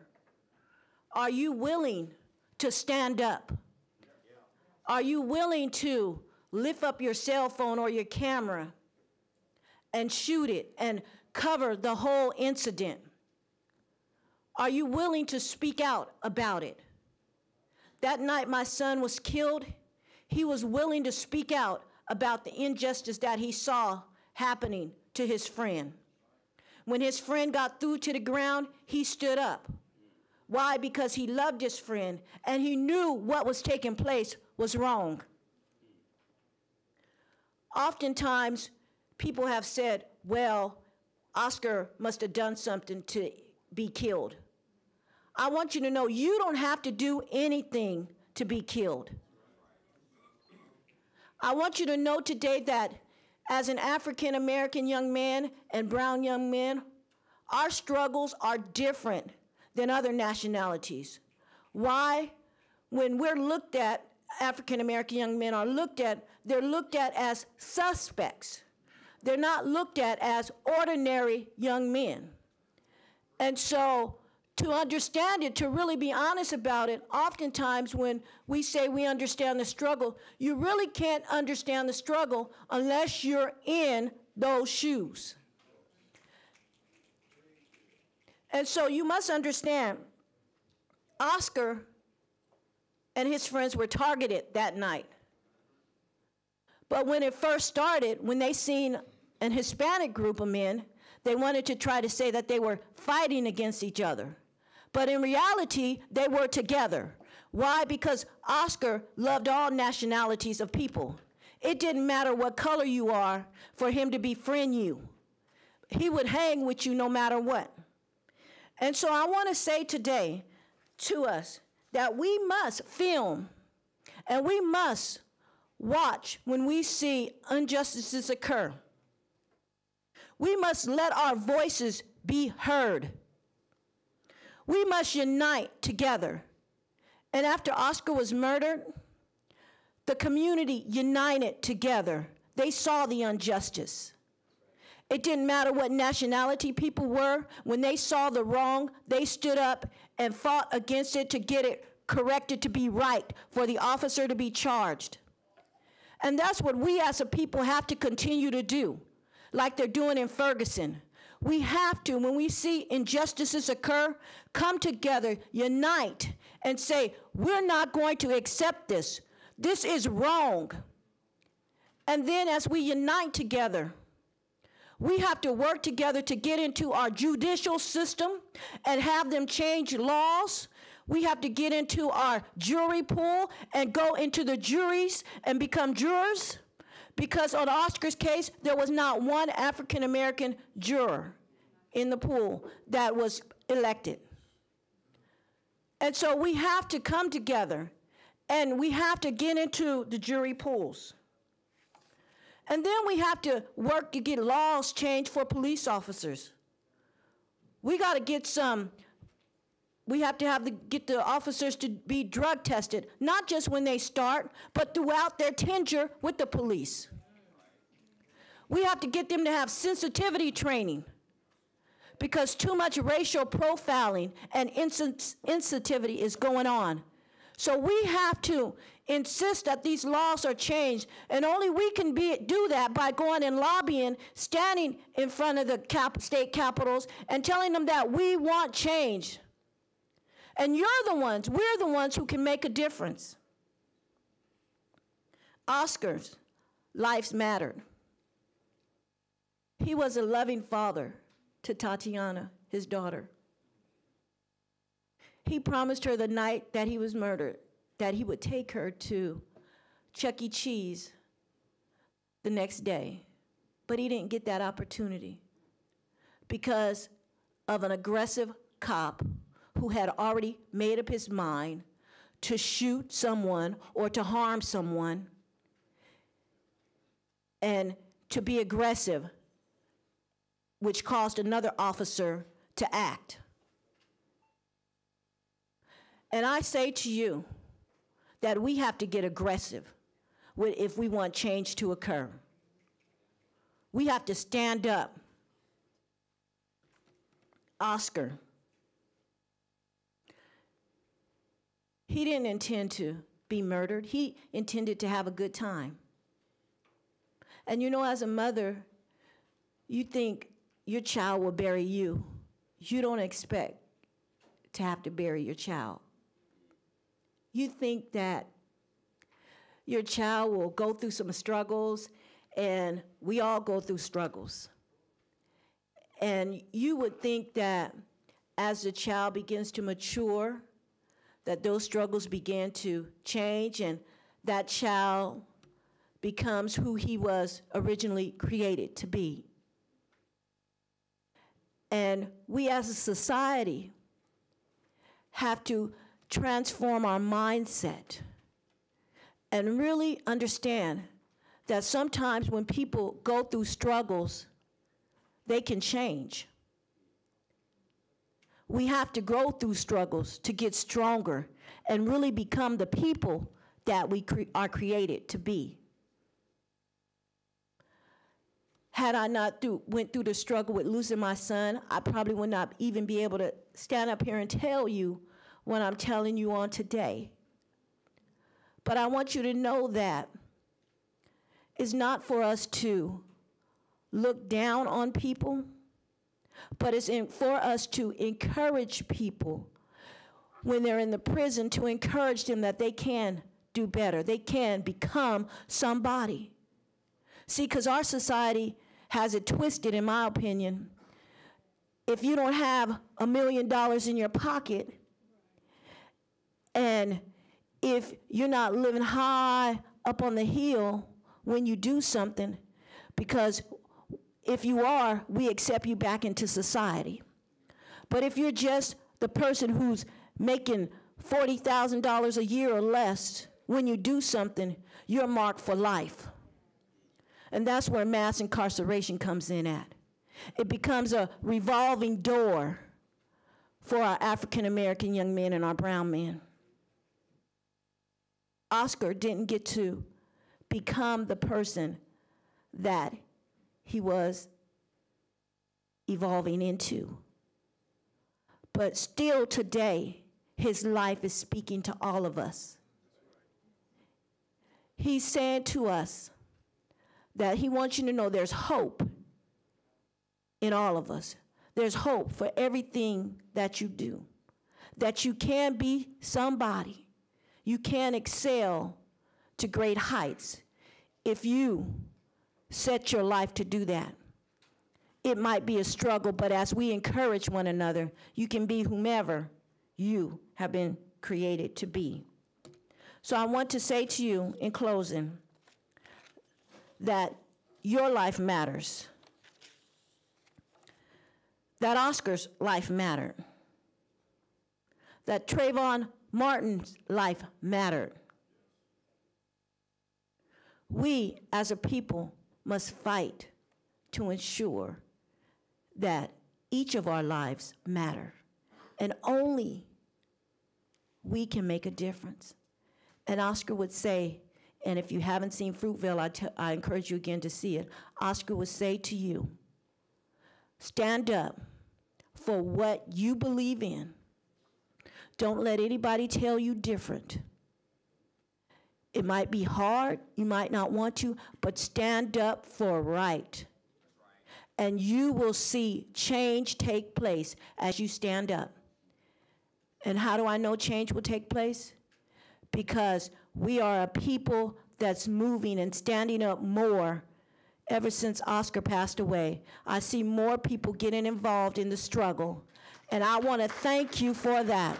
are you willing to stand up? Are you willing to lift up your cell phone or your camera and shoot it and cover the whole incident? Are you willing to speak out about it? That night my son was killed, he was willing to speak out about the injustice that he saw happening to his friend. When his friend got through to the ground, he stood up. Why? Because he loved his friend and he knew what was taking place was wrong. Oftentimes, people have said, well, Oscar must have done something to be killed. I want you to know you don't have to do anything to be killed. I want you to know today that as an African American young man and brown young men, our struggles are different than other nationalities. Why? When we're looked at, African American young men are looked at, they're looked at as suspects. They're not looked at as ordinary young men. And so to understand it, to really be honest about it, oftentimes when we say we understand the struggle, you really can't understand the struggle unless you're in those shoes. And so you must understand, Oscar and his friends were targeted that night. But when it first started, when they seen an Hispanic group of men, they wanted to try to say that they were fighting against each other. But in reality, they were together. Why? Because Oscar loved all nationalities of people. It didn't matter what color you are for him to befriend you. He would hang with you no matter what. And so I want to say today to us that we must film and we must watch when we see injustices occur. We must let our voices be heard. We must unite together. And after Oscar was murdered, the community united together. They saw the injustice. It didn't matter what nationality people were. When they saw the wrong, they stood up and fought against it to get it corrected to be right, for the officer to be charged. And that's what we as a people have to continue to do, like they're doing in Ferguson. We have to, when we see injustices occur, come together, unite, and say, we're not going to accept this. This is wrong. And then as we unite together, we have to work together to get into our judicial system and have them change laws. We have to get into our jury pool and go into the juries and become jurors. Because on Oscar's case, there was not one African-American juror in the pool that was elected. And so we have to come together and we have to get into the jury pools. And then we have to work to get laws changed for police officers. We got to get we have to get the officers to be drug tested, not just when they start, but throughout their tenure with the police. We have to get them to have sensitivity training, because too much racial profiling and insensitivity is going on. So we have to insist that these laws are changed, and only we can do that by going and lobbying, standing in front of the state capitals and telling them that we want change. And we're the ones who can make a difference. Oscar's lives mattered. He was a loving father to Tatiana, his daughter. He promised her the night that he was murdered that he would take her to Chuck E. Cheese the next day. But he didn't get that opportunity because of an aggressive cop who had already made up his mind to shoot someone or to harm someone and to be aggressive, which caused another officer to act. And I say to you that we have to get aggressive if we want change to occur. We have to stand up. Oscar, he didn't intend to be murdered. He intended to have a good time. And you know, as a mother, you think your child will bury you. You don't expect to have to bury your child. You think that your child will go through some struggles, and we all go through struggles. And you would think that as the child begins to mature, that those struggles begin to change and that child becomes who he was originally created to be. And we as a society have to transform our mindset and really understand that sometimes when people go through struggles, they can change. We have to go through struggles to get stronger and really become the people that we are created to be. Had I not went through the struggle with losing my son, I probably would not even be able to stand up here and tell you what I'm telling you on today. But I want you to know that it's not for us to look down on people, but it's for us to encourage people when they're in the prison, to encourage them that they can do better. They can become somebody. See, because our society has it twisted, in my opinion. If you don't have $1 million in your pocket, and if you're not living high up on the hill when you do something, because if you are, we accept you back into society. But if you're just the person who's making $40,000 a year or less, when you do something, you're marked for life. And that's where mass incarceration comes in at. It becomes a revolving door for our African-American young men and our brown men. Oscar didn't get to become the person that he was evolving into. But still today, his life is speaking to all of us. He's saying to us that he wants you to know there's hope in all of us. There's hope for everything that you do, that you can be somebody. You can excel to great heights if you set your life to do that. It might be a struggle, but as we encourage one another, you can be whomever you have been created to be. So I want to say to you in closing that your life matters, that Oscar's life mattered, that Trayvon Martin's life mattered. We as a people must fight to ensure that each of our lives matter, and only we can make a difference. And Oscar would say, and if you haven't seen Fruitvale, I encourage you again to see it. Oscar would say to you, stand up for what you believe in. Don't let anybody tell you different. It might be hard, you might not want to, but stand up for right. And you will see change take place as you stand up. And how do I know change will take place? Because we are a people that's moving and standing up more ever since Oscar passed away. I see more people getting involved in the struggle, and I want to thank you for that.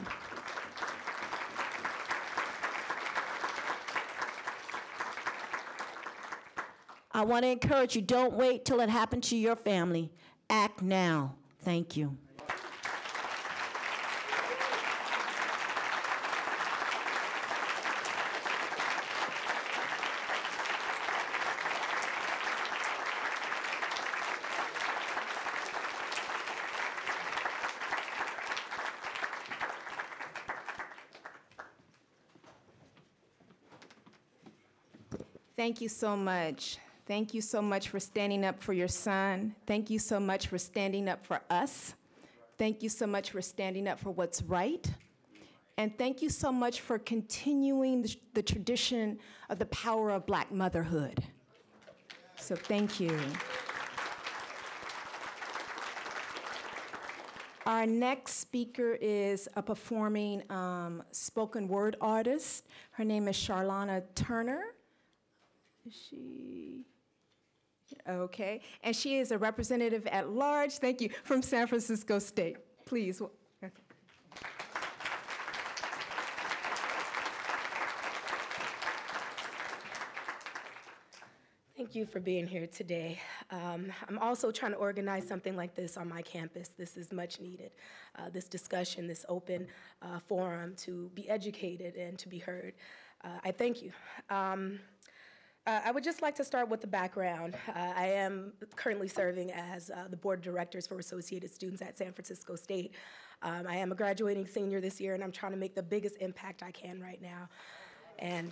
I want to encourage you, don't wait till it happened to your family. Act now. Thank you. Thank you so much. Thank you so much for standing up for your son. Thank you so much for standing up for us. Thank you so much for standing up for what's right. And thank you so much for continuing the tradition of the power of Black motherhood. So thank you. Our next speaker is a performing spoken word artist. Her name is Sharlana Turner. Is she? Okay. And she is a representative at large, thank you, from San Francisco State. Please. Okay. Thank you for being here today. I'm also trying to organize something like this on my campus. This is much needed. This discussion, this open forum to be educated and to be heard. I thank you. I would just like to start with the background. I am currently serving as the board of directors for Associated Students at San Francisco State. I am a graduating senior this year, and I'm trying to make the biggest impact I can right now. And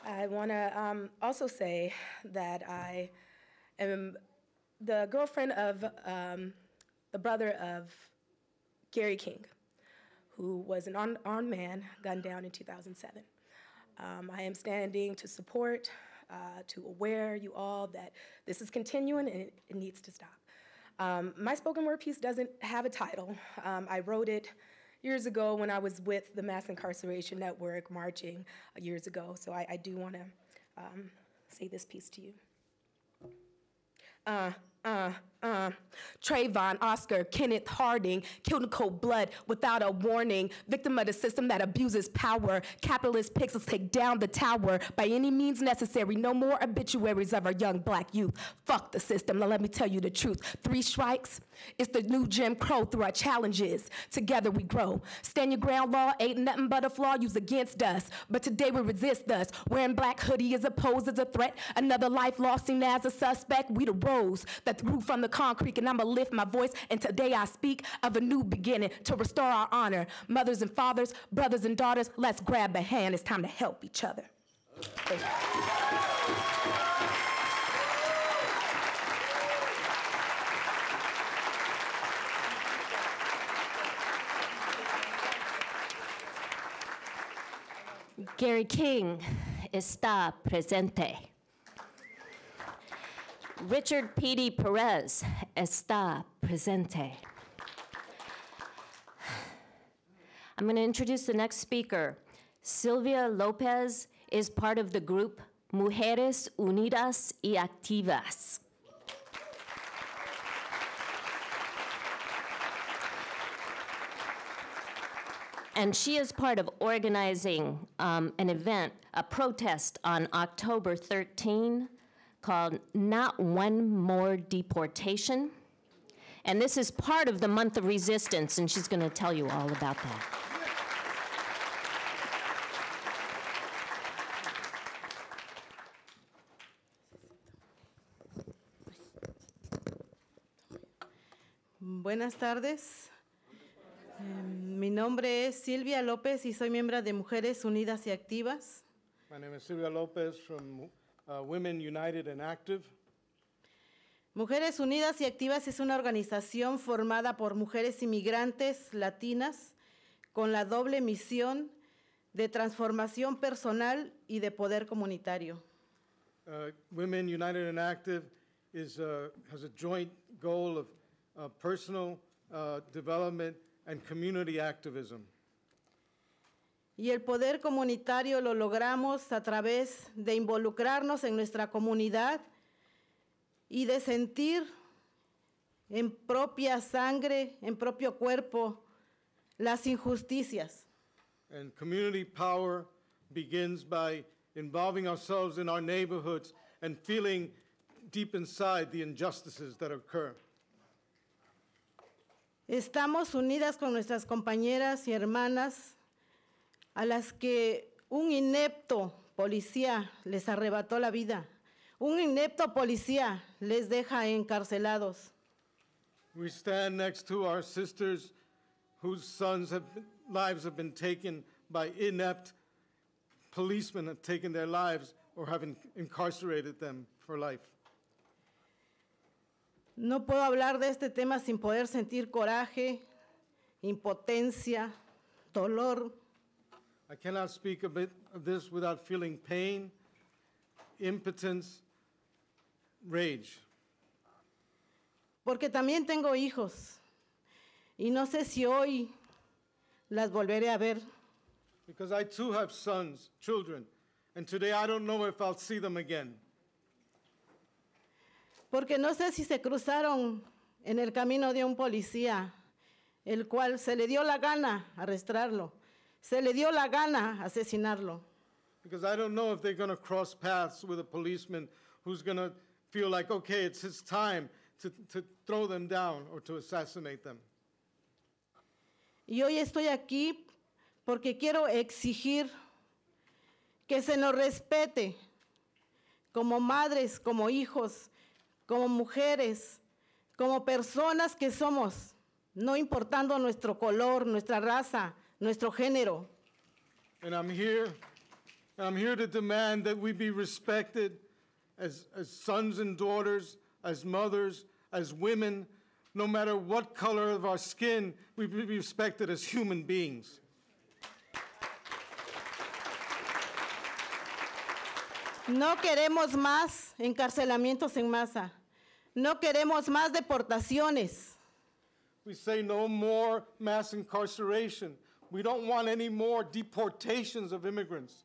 I want to also say that I am the girlfriend of the brother of Gary King, who was an unarmed man gunned down in 2007. I am standing to support, to aware you all that this is continuing and it needs to stop. My spoken word piece doesn't have a title. I wrote it years ago when I was with the Mass Incarceration Network marching years ago, so I do want to say this piece to you. Trayvon, Oscar, Kenneth Harding, killed in cold blood without a warning. Victim of the system that abuses power. Capitalist pixels take down the tower by any means necessary. No more obituaries of our young Black youth. Fuck the system. Now let me tell you the truth. 3 strikes. It's the new Jim Crow through our challenges. Together we grow. Stand your ground law ain't nothing but a flaw used against us. But today we resist us. Wearing black hoodie is opposed as a threat. Another life lost seen as a suspect. We the rose that grew from the concrete, and I'ma lift my voice, and today I speak of a new beginning to restore our honor. Mothers and fathers, brothers and daughters, let's grab a hand. It's time to help each other. Gary King está presente. Richard P.D. Perez está presente. I'm going to introduce the next speaker. Silvia Lopez is part of the group Mujeres, Unidas y Activas. And she is part of organizing an event, a protest on October 13 called Not One More Deportation. And this is part of the month of resistance, and she's going to tell you all about that. Buenas tardes. Mi nombre es Silvia López y soy miembro de Mujeres Unidas y Activas. My name is Silvia Lopez from Women United and Active. Mujeres Unidas y Activas es una organización formada por mujeres inmigrantes latinas con la doble misión de transformación personal y de poder comunitario. Women United and Active has a joint goal of personal development and community activism. Y el poder comunitario lo logramos a través de involucrarnos en nuestra comunidad y de sentir en propia sangre, en propio cuerpo, las injusticias. And community power begins by involving ourselves in our neighborhoods and feeling deep inside the injustices that occur. Estamos unidas con nuestras compañeras y hermanas a las que un inepto policía les arrebató la vida. Un inepto policía les deja encarcelados. We stand next to our sisters whose lives have been taken by inept policemen, have taken their lives or have incarcerated them for life. No puedo hablar de este tema sin poder sentir coraje, impotencia, dolor. I cannot speak a bit of this without feeling pain, impotence, rage. Porque también tengo hijos y no sé si hoy las volveré a ver. Because I too have sons, children, and today I don't know if I'll see them again. Porque no sé si se cruzaron en el camino de un policía, el cual se le dio la gana arrestarlo, se le dio la gana asesinarlo. Because I don't know if they're going to cross paths with a policeman who's going to feel like, okay, it's his time to throw them down or to assassinate them. Y hoy estoy aquí porque quiero exigir que se nos respete como madres, como hijos, como mujeres, como personas que somos, no importando nuestro color, nuestra raza, nuestro género. And I'm here to demand that we be respected as sons and daughters, as mothers, as women, no matter what color of our skin, we be respected as human beings. No queremos más encarcelamientos en masa. No queremos más deportaciones. We say no more mass incarceration. We don't want any more deportations of immigrants.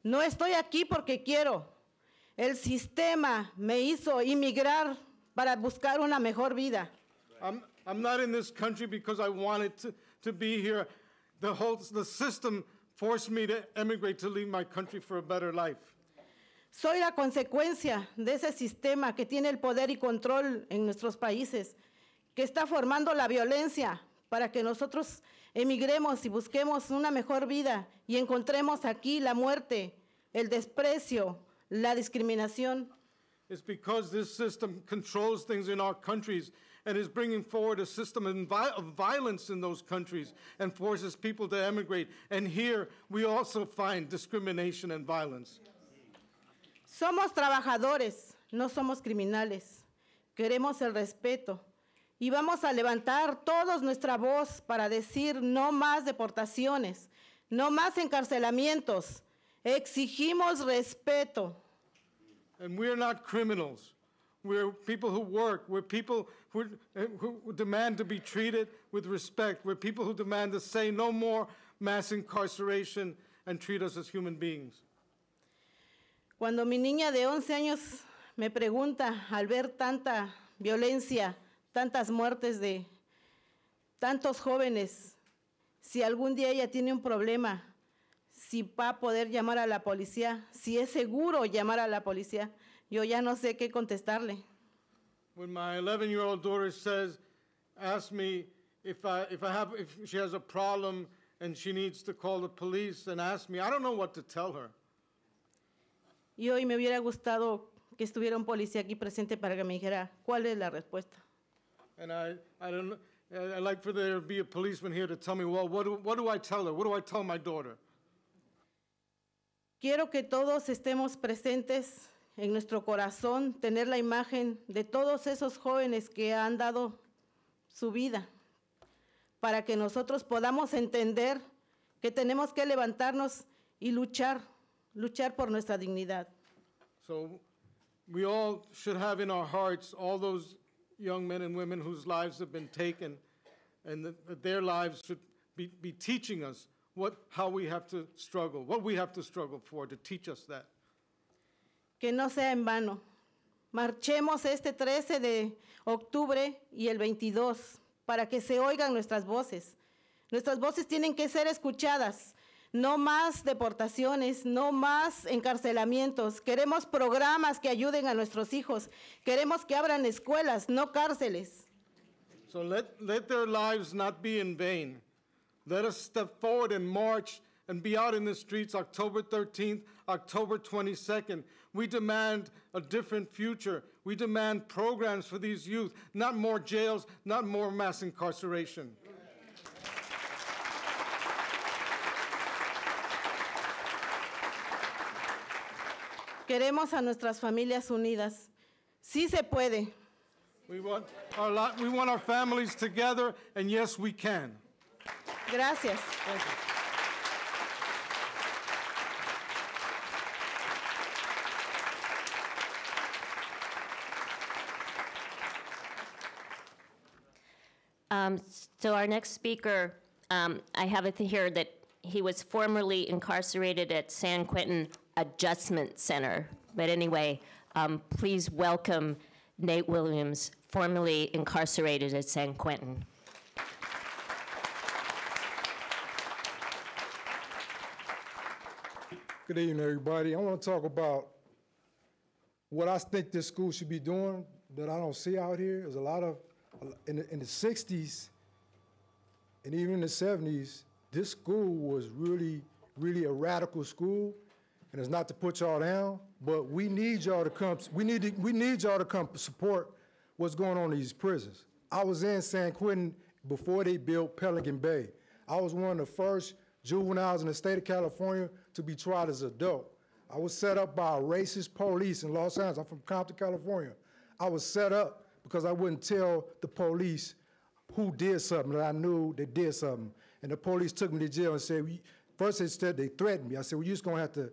No estoy aquí porque quiero. El sistema me hizo inmigrar para buscar una mejor vida. I'm not in this country because I wanted to be here. The system forced me to emigrate to leave my country for a better life. Soy la consecuencia de ese sistema que tiene el poder y control en nuestros países, que está formando la violencia para que nosotros emigremos y busquemos una mejor vida y encontremos aquí la muerte, el desprecio, la discriminación. It's because this system controls things in our countries and is bringing forward a system of violence in those countries and forces people to emigrate. And here we also find discrimination and violence. Somos trabajadores, no somos criminales. Queremos el respeto y vamos a levantar todos nuestra voz para decir no más deportaciones, no más encarcelamientos. Exigimos respeto. And we're not criminals. We're people who work. We're people who demand to be treated with respect. We're people who demand to say no more mass incarceration and treat us as human beings. Cuando mi niña de 11 años me pregunta al ver tanta violencia, tantas muertes de tantos jóvenes, si algún día ella tiene un problema, si va a poder llamar a la policía, si es seguro llamar a la policía, yo ya no sé qué contestarle. When my 11-year-old daughter asks me if she has a problem and she needs to call the police and ask me, I don't know what to tell her. Y hoy me hubiera gustado que estuviera un policía aquí presente para que me dijera cuál es la respuesta. And I'd like for there to be a policeman here to tell me, well, what do I tell her? What do I tell my daughter? Quiero que todos estemos presentes en nuestro corazón, tener la imagen de todos esos jóvenes que han dado su vida, para que nosotros podamos entender que tenemos que levantarnos y luchar por nuestra dignidad. So we all should have in our hearts all those young men and women whose lives have been taken, and that their lives should be teaching us how we have to struggle, what we have to struggle for, to teach us that. Que no sea en vano. Marchemos este 13 de octubre y el 22 para que se oigan nuestras voces. Nuestras voces tienen que ser escuchadas. No más deportaciones, no más encarcelamientos. Queremos programas que ayuden a nuestros hijos. Queremos que abran escuelas, no cárceles. So let their lives not be in vain. Let us step forward and march and be out in the streets October 13th, October 22nd. We demand a different future. We demand programs for these youth, not more jails, not more mass incarceration. Queremos a nuestras familias unidas. Sí se puede. We want our families together, and yes, we can. Gracias. Thank you. So our next speaker, I have it here that he was formerly incarcerated at San Quentin Adjustment Center. But anyway, please welcome Nate Williams, formerly incarcerated at San Quentin. Good evening, everybody. I want to talk about what I think this school should be doing that I don't see out here. There's a lot of, in the 60s and even in the 70s, this school was really, really a radical school. And it's not to put y'all down, but we need y'all to come, we need y'all to come support what's going on in these prisons. I was in San Quentin before they built Pelican Bay. I was one of the first juveniles in the state of California to be tried as an adult. I was set up by a racist police in Los Angeles. I'm from Compton, California. I was set up because I wouldn't tell the police who did something that I knew they did something. And the police took me to jail and said, first they said they threatened me. I said, well, you're just gonna have to,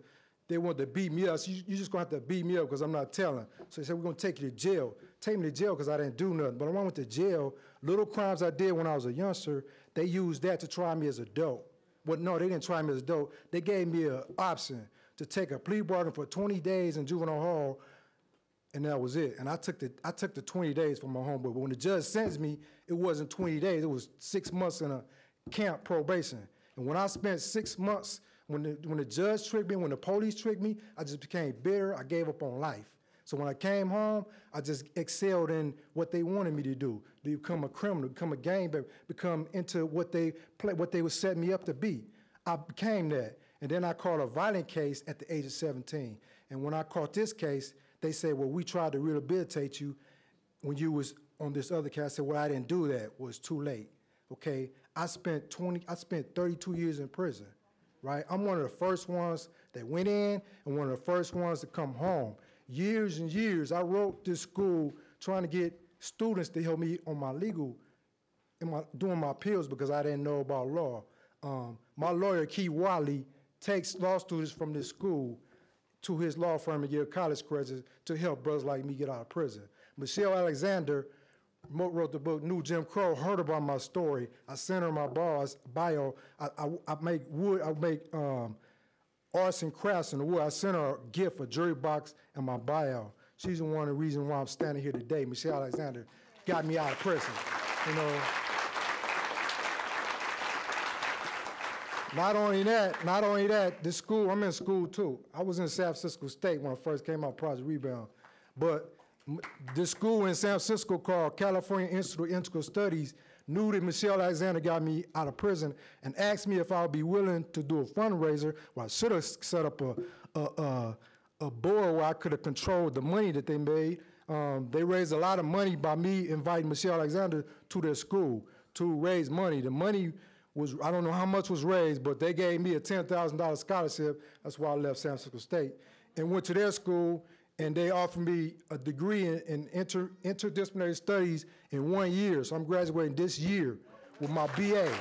they wanted to beat me up. So you're just gonna have to beat me up because I'm not telling. So they said, we're gonna take you to jail. Take me to jail because I didn't do nothing. But when I went to jail, little crimes I did when I was a youngster, they used that to try me as an adult. Well, no, they didn't try me as an adult. They gave me an option to take a plea bargain for 20 days in juvenile hall, and that was it. And I took the 20 days from my home, but when the judge sentenced me, it wasn't 20 days, it was 6 months in a camp probation. And when I spent 6 months, when the judge tricked me, when the police tricked me, I just became bitter, I gave up on life. So when I came home, I just excelled in what they wanted me to do, to become a criminal, become a gangbanger, become into what they would set me up to be. I became that. And then I caught a violent case at the age of 17. And when I caught this case, they said, well, we tried to rehabilitate you when you was on this other case. I said, well, I didn't do that. Well, it's too late, okay? I spent 32 years in prison, right? I'm one of the first ones that went in and one of the first ones to come home. Years and years, I wrote this school trying to get students to help me on my legal, doing my appeals because I didn't know about law. My lawyer, Key Wiley, takes law students from this school to his law firm and give college credits to help brothers like me get out of prison. Michelle Alexander wrote the book New Jim Crow, heard about my story. I sent her my bio. I make wood, I make arts and crafts in the wood. I sent her a gift, a jewelry box, and my bio. She's the one of the reasons why I'm standing here today. Michelle Alexander got me out of prison, you know. Not only that, this school, I'm in school too. I was in San Francisco State when I first came out, Project Rebound. But this school in San Francisco called California Institute of Integral Studies knew that Michelle Alexander got me out of prison and asked me if I would be willing to do a fundraiser. Well, I should have set up a board where I could have controlled the money that they made. They raised a lot of money by me inviting Michelle Alexander to their school to raise money. The money was, I don't know how much was raised, but they gave me a $10,000 scholarship. That's why I left San Francisco State and went to their school, and they offered me a degree in interdisciplinary studies in 1 year. So I'm graduating this year with my BA.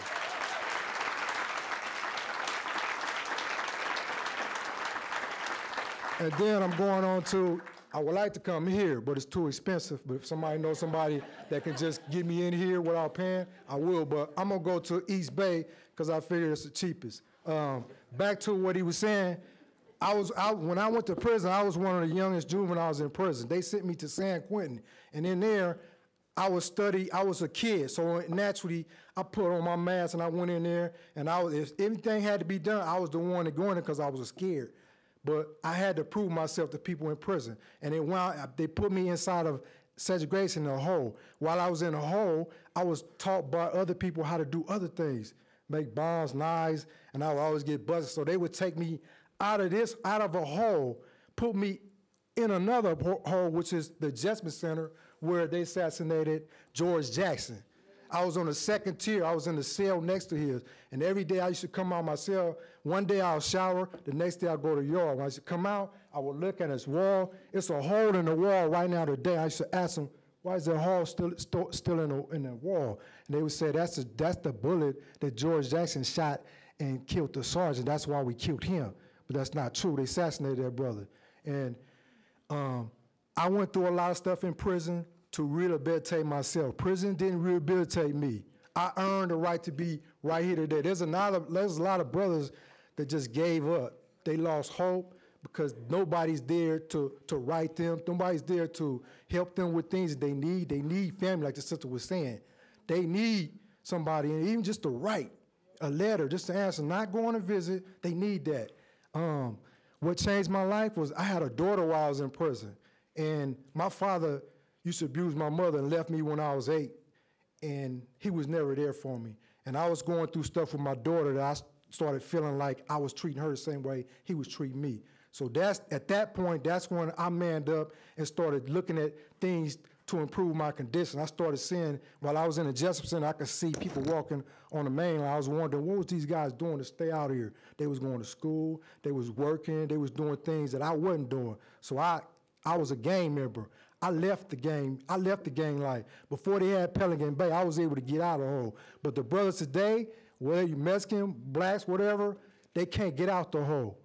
And then I'm going on to, I would like to come here, but it's too expensive. But if somebody knows somebody that can just get me in here without paying, I will. But I'm gonna go to East Bay because I figure it's the cheapest. Back to what he was saying, when I went to prison, I was one of the youngest juveniles in prison. They sent me to San Quentin, and in there, I was a kid, so naturally, I put on my mask and I went in there, and if anything had to be done, I was the one to go in there because I was scared. But I had to prove myself to people in prison. And they put me inside of segregation in a hole. While I was in a hole, I was taught by other people how to do other things, make bombs, knives, and I would always get busted. So they would take me out of a hole, put me in another hole, which is the Adjustment Center, where they assassinated George Jackson. I was on the second tier. I was in the cell next to his. And every day I used to come out of my cell. One day I'll shower. The next day I'll go to yard. When I used to come out, I would look at his wall. It's a hole in the wall right now today. I used to ask them, why is the hole still in the wall? And they would say, that's the bullet that George Jackson shot and killed the sergeant. That's why we killed him. But that's not true. They assassinated that brother. And I went through a lot of stuff in prison to rehabilitate myself. Prison didn't rehabilitate me. I earned the right to be right here today. There's a lot of brothers that just gave up. They lost hope because nobody's there to right them. Nobody's there to help them with things that they need. They need family, like the sister was saying. They need somebody, and even just to write a letter, just to answer, not going to visit, they need that. What changed my life was I had a daughter while I was in prison, and my father used to abuse my mother and left me when I was 8, and he was never there for me. And I was going through stuff with my daughter that I started feeling like I was treating her the same way he was treating me. So at that point, that's when I manned up and started looking at things to improve my condition. I started seeing, while I was in the Adjustment Center, I could see people walking on the main line. I was wondering, what was these guys doing to stay out here? They was going to school, they was working, they was doing things that I wasn't doing. So I was a gang member. I left the gang life. Before they had Pelican Bay, I was able to get out of the hole. But the brothers today, whether you're Mexican, blacks, whatever, they can't get out the hole.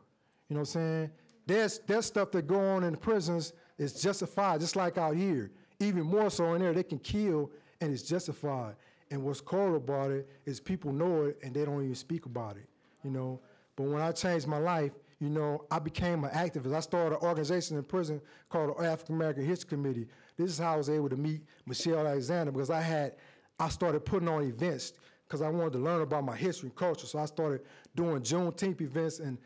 You know what I'm saying? There's stuff that go on in the prisons is justified, just like out here. Even more so in there, they can kill and it's justified. And what's cool about it is people know it and they don't even speak about it, you know? But when I changed my life, you know, I became an activist. I started an organization in prison called the African American History Committee. This is how I was able to meet Michelle Alexander, because I started putting on events because I wanted to learn about my history and culture. So I started doing Juneteenth events and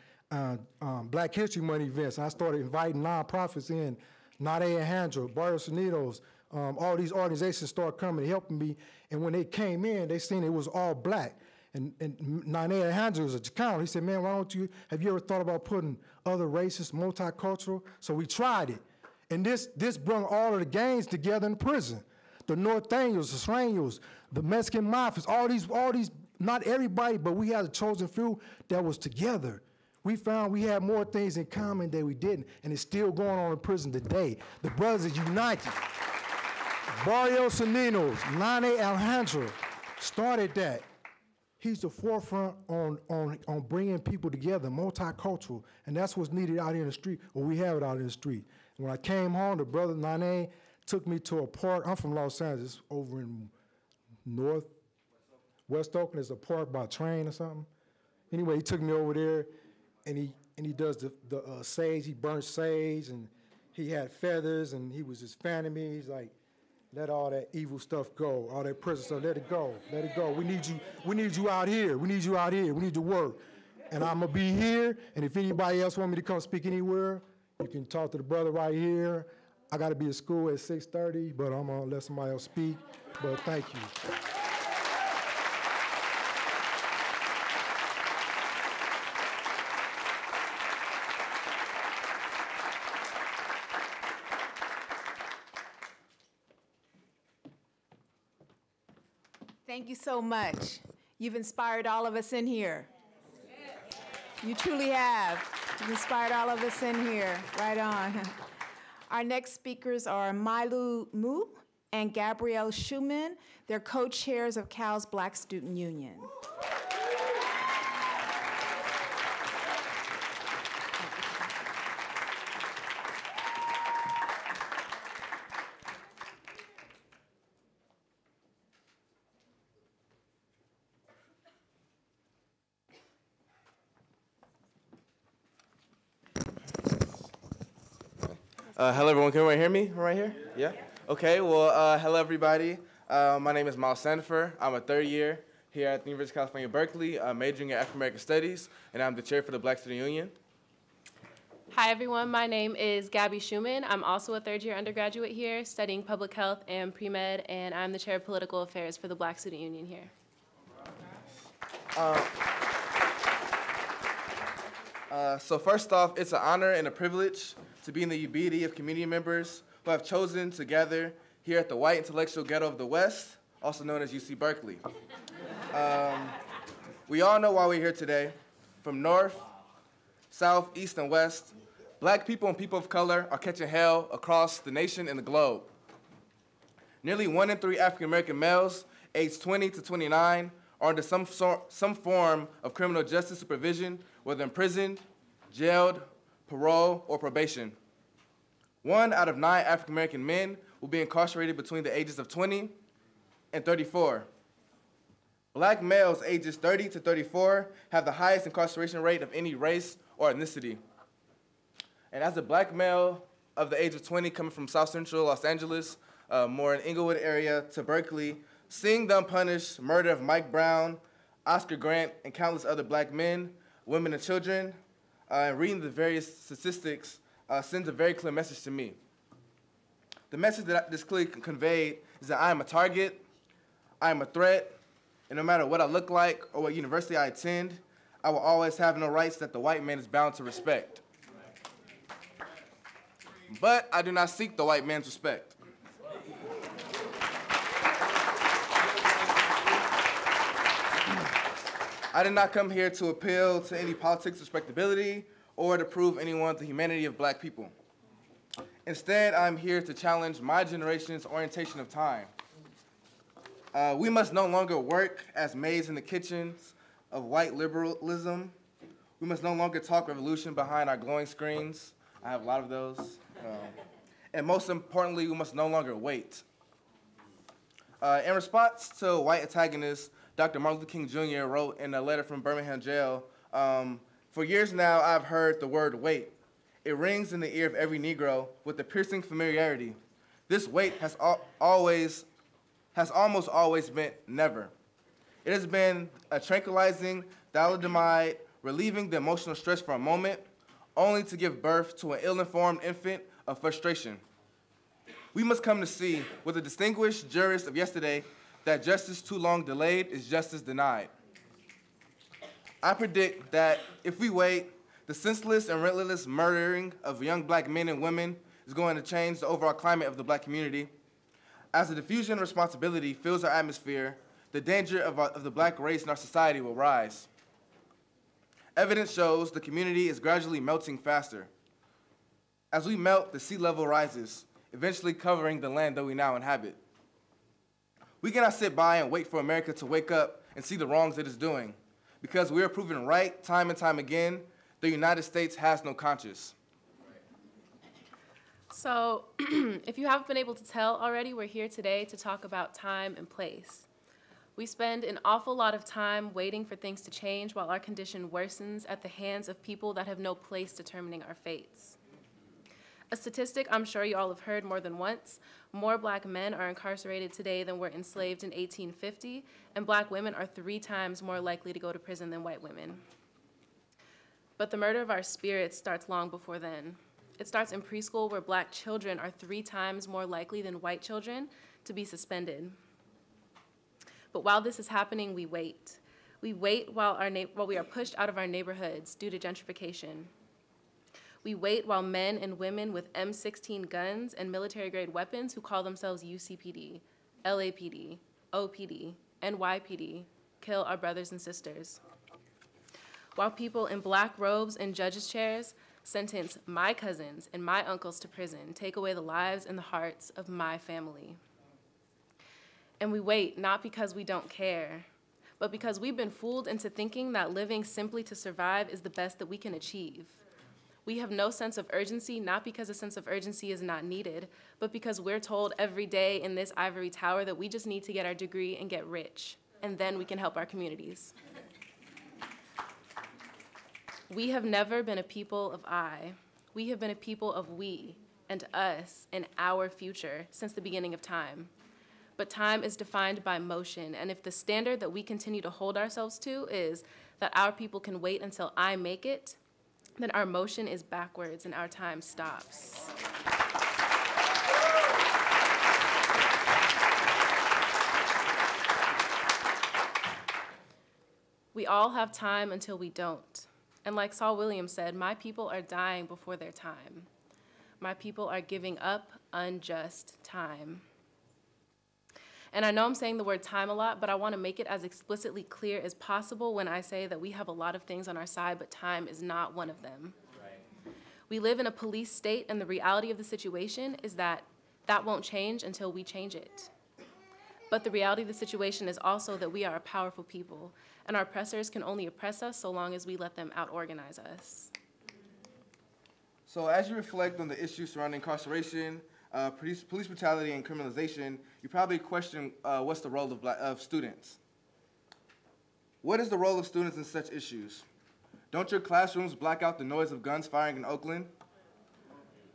Black History Month events. And I started inviting nonprofits in, Nade Alejandro, Barrios Unidos, all these organizations started coming and helping me. And when they came in, they seen it was all black. And Nade Alejandro was a Chicano. He said, man, have you ever thought about putting other races, multicultural? So we tried it. And this brought all of the gangs together in prison. The Norteños, the Sureños, the Mexican Mafias, all these not everybody, but we had a chosen few that was together. We found we had more things in common than we didn't, and it's still going on in prison today. The brothers are united. Barrios Saninos, Nane Alejandro started that. He's the forefront on bringing people together, multicultural, and that's what's needed out here in the street, or we have it out in the street. And when I came home, the brother Nane took me to a park. I'm from Los Angeles, over in West Oakland. There's a park by train or something. Anyway, he took me over there, and he does the sage. He burnt sage, and he had feathers, and he was just fanning me. He's like, let all that evil stuff go, all that prison stuff, let it go, let it go. We need you out here. We need you out here. We need to work. And I'm gonna be here, and if anybody else want me to come speak anywhere, you can talk to the brother right here. I gotta be at school at 6:30, but I'm gonna let somebody else speak, but thank you. Thank you so much. You've inspired all of us in here. You truly have. You've inspired all of us in here. Right on. Our next speakers are Mylo and Gabrielle Shuman. They're co-chairs of Cal's Black Student Union. Hello, everyone. Can everyone hear me right here? Yeah? Okay, well, hello, everybody. My name is Mylo. I'm a third year here at the University of California, Berkeley, majoring in African American Studies, and I'm the chair for the Black Student Union. Hi, everyone. My name is Gabby Shuman. I'm also a third-year undergraduate here, studying public health and pre-med, and I'm the chair of political affairs for the Black Student Union here. So first off, it's an honor and a privilege to be in the UBD of community members who have chosen to gather here at the white intellectual ghetto of the West, also known as UC Berkeley. We all know why we're here today. From north, south, east, and west, Black people and people of color are catching hell across the nation and the globe. Nearly 1 in 3 African American males aged 20 to 29 are under some form of criminal justice supervision, whether imprisoned, jailed, parole, or probation. 1 out of 9 African American men will be incarcerated between the ages of 20 and 34. Black males ages 30 to 34 have the highest incarceration rate of any race or ethnicity. And as a Black male of the age of 20 coming from South Central Los Angeles, more in Inglewood area to Berkeley, seeing the unpunished murder of Mike Brown, Oscar Grant, and countless other Black men, women, and children, and reading the various statistics sends a very clear message to me. The message that this clearly conveyed is that I am a target, I am a threat, and no matter what I look like or what university I attend, I will always have no rights that the white man is bound to respect. But I do not seek the white man's respect. I did not come here to appeal to any politics respectability or to prove anyone the humanity of Black people. Instead, I'm here to challenge my generation's orientation of time. We must no longer work as maids in the kitchens of white liberalism. We must no longer talk revolution behind our glowing screens. I have a lot of those. And most importantly, we must no longer wait. In response to white antagonists, Dr. Martin Luther King Jr. wrote in a letter from Birmingham jail, for years now I've heard the word wait. It rings in the ear of every Negro with a piercing familiarity. This wait has almost always meant never. It has been a tranquilizing thalidomide, relieving the emotional stress for a moment, only to give birth to an ill-informed infant of frustration. We must come to see, with the distinguished jurist of yesterday, that justice too long delayed is justice denied. I predict that if we wait, the senseless and relentless murdering of young Black men and women is going to change the overall climate of the Black community. As the diffusion of responsibility fills our atmosphere, the danger of the black race in our society will rise. Evidence shows the community is gradually melting faster. As we melt, the sea level rises, eventually covering the land that we now inhabit. We cannot sit by and wait for America to wake up and see the wrongs it is doing, because we are proven right time and time again, the United States has no conscience. So, if you haven't been able to tell already, we're here today to talk about time and place. We spend an awful lot of time waiting for things to change while our condition worsens at the hands of people that have no place determining our fates. A statistic I'm sure you all have heard more than once: more black men are incarcerated today than were enslaved in 1850, and black women are 3 times more likely to go to prison than white women. But the murder of our spirits starts long before then. It starts in preschool, where black children are 3 times more likely than white children to be suspended. But while this is happening, we wait. We wait while we are pushed out of our neighborhoods due to gentrification. We wait while men and women with M16 guns and military-grade weapons who call themselves UCPD, LAPD, OPD, NYPD kill our brothers and sisters. While people in black robes and judges' chairs sentence my cousins and my uncles to prison, take away the lives and the hearts of my family. And we wait not because we don't care, but because we've been fooled into thinking that living simply to survive is the best that we can achieve. We have no sense of urgency, not because a sense of urgency is not needed, but because we're told every day in this ivory tower that we just need to get our degree and get rich, and then we can help our communities. We have never been a people of I. We have been a people of we and us and our future since the beginning of time. But time is defined by motion, and if the standard that we continue to hold ourselves to is that our people can wait until I make it, then our motion is backwards and our time stops. We all have time until we don't. And like Saul Williams said, my people are dying before their time. My people are giving up unjust time. And I know I'm saying the word time a lot, but I want to make it as explicitly clear as possible when I say that we have a lot of things on our side, but time is not one of them. Right. We live in a police state, and the reality of the situation is that that won't change until we change it. But the reality of the situation is also that we are a powerful people, and our oppressors can only oppress us so long as we let them out-organize us. So as you reflect on the issues surrounding incarceration, police brutality, and criminalization, you probably question what's the role of students. What is the role of students in such issues? Don't your classrooms black out the noise of guns firing in Oakland?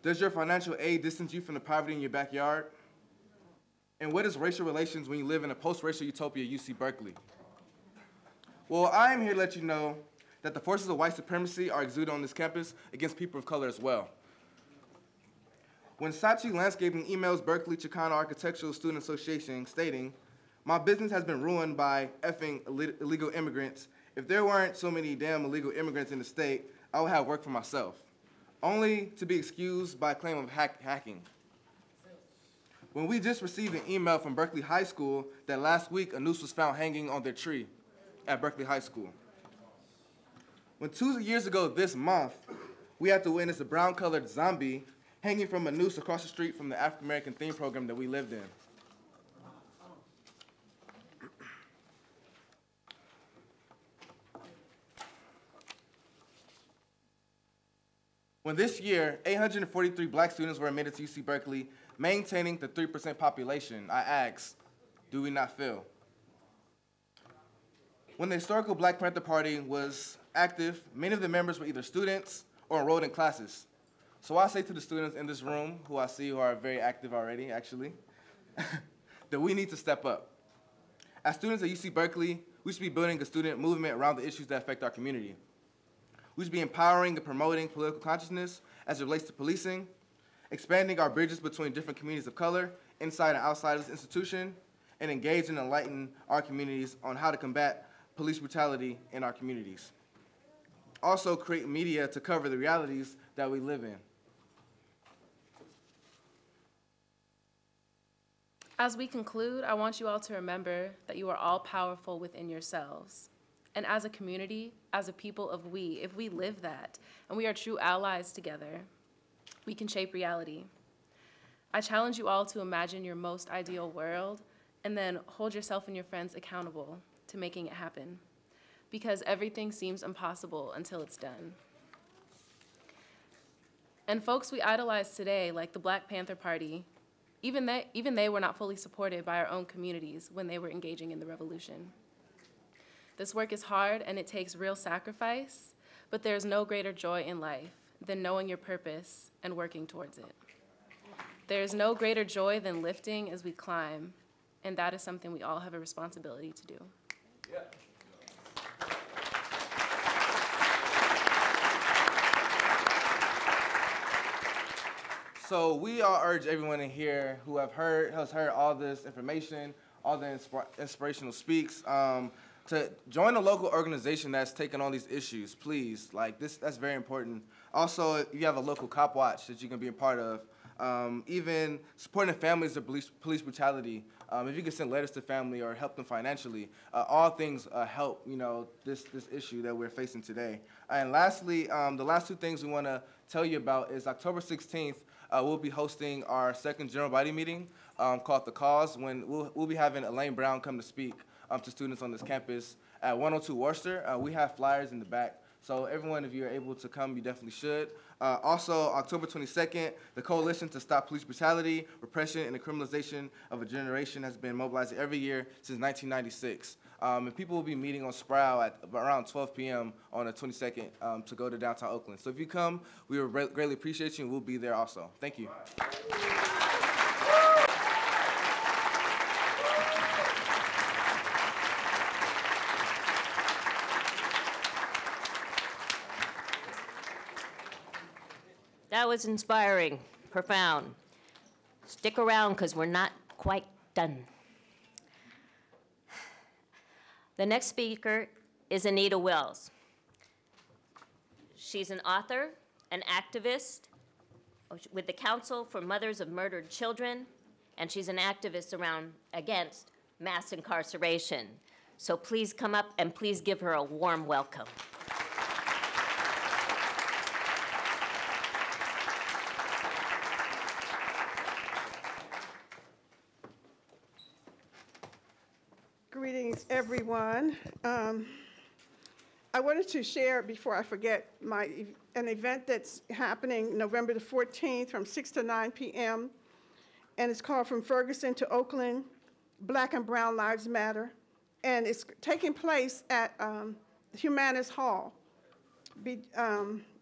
Does your financial aid distance you from the poverty in your backyard? And what is racial relations when you live in a post-racial utopia, UC Berkeley? Well, I am here to let you know that the forces of white supremacy are exuded on this campus against people of color as well. When Saatchi Landscaping emails Berkeley Chicano Architectural Student Association stating, "My business has been ruined by effing illegal immigrants. If there weren't so many damn illegal immigrants in the state, I would have work for myself," only to be excused by claim of hacking. When we just received an email from Berkeley High School that last week a noose was found hanging on their tree at Berkeley High School. When 2 years ago this month, we had to witness a brown-colored zombie hanging from a noose across the street from the African American theme program that we lived in. When this year, 843 black students were admitted to UC Berkeley, maintaining the 3% population, I asked, do we not fail? When the historical Black Panther Party was active, many of the members were either students or enrolled in classes. So I say to the students in this room, who I see who are very active already, actually, that we need to step up. As students at UC Berkeley, we should be building a student movement around the issues that affect our community. We should be empowering and promoting political consciousness as it relates to policing, expanding our bridges between different communities of color, inside and outside of this institution, and engage and enlighten our communities on how to combat police brutality in our communities. Also create media to cover the realities that we live in. As we conclude, I want you all to remember that you are all powerful within yourselves. And as a community, as a people of we, if we live that, and we are true allies together, we can shape reality. I challenge you all to imagine your most ideal world and then hold yourself and your friends accountable to making it happen, because everything seems impossible until it's done. And folks we idolize today, like the Black Panther Party, even they were not fully supported by our own communities when they were engaging in the revolution. This work is hard and it takes real sacrifice, but there's no greater joy in life than knowing your purpose and working towards it. There's no greater joy than lifting as we climb, and that is something we all have a responsibility to do. Yeah. So we all urge everyone in here who has heard all this information, all the inspirational speaks, to join a local organization that's taking on these issues, please. Like this, that's very important. Also, if you have a local cop watch that you can be a part of, even supporting families of police brutality. If you can send letters to family or help them financially, all things help, this issue that we're facing today. And lastly, the last two things we want to tell you about is October 16th, we'll be hosting our second general body meeting called The Cause, when we'll be having Elaine Brown come to speak to students on this campus at 102 Worcester. We have flyers in the back, so everyone, if you're able to come, you definitely should. Also, October 22nd, the Coalition to Stop Police Brutality, Repression, and the Criminalization of a Generation has been mobilizing every year since 1996. And people will be meeting on Sproul at around 12 p.m. on the 22nd to go to downtown Oakland. So if you come, we will greatly appreciate you, and we'll be there also. Thank you. That was inspiring, profound. Stick around because we're not quite done. The next speaker is Anita Wells. She's an author, an activist with the Council for Mothers of Murdered Children, and she's an activist against mass incarceration. So please come up and please give her a warm welcome. Greetings, everyone. I wanted to share, before I forget, an event that's happening November the 14th from 6 to 9 p.m. And it's called From Ferguson to Oakland, Black and Brown Lives Matter. And it's taking place at Unidas Hall,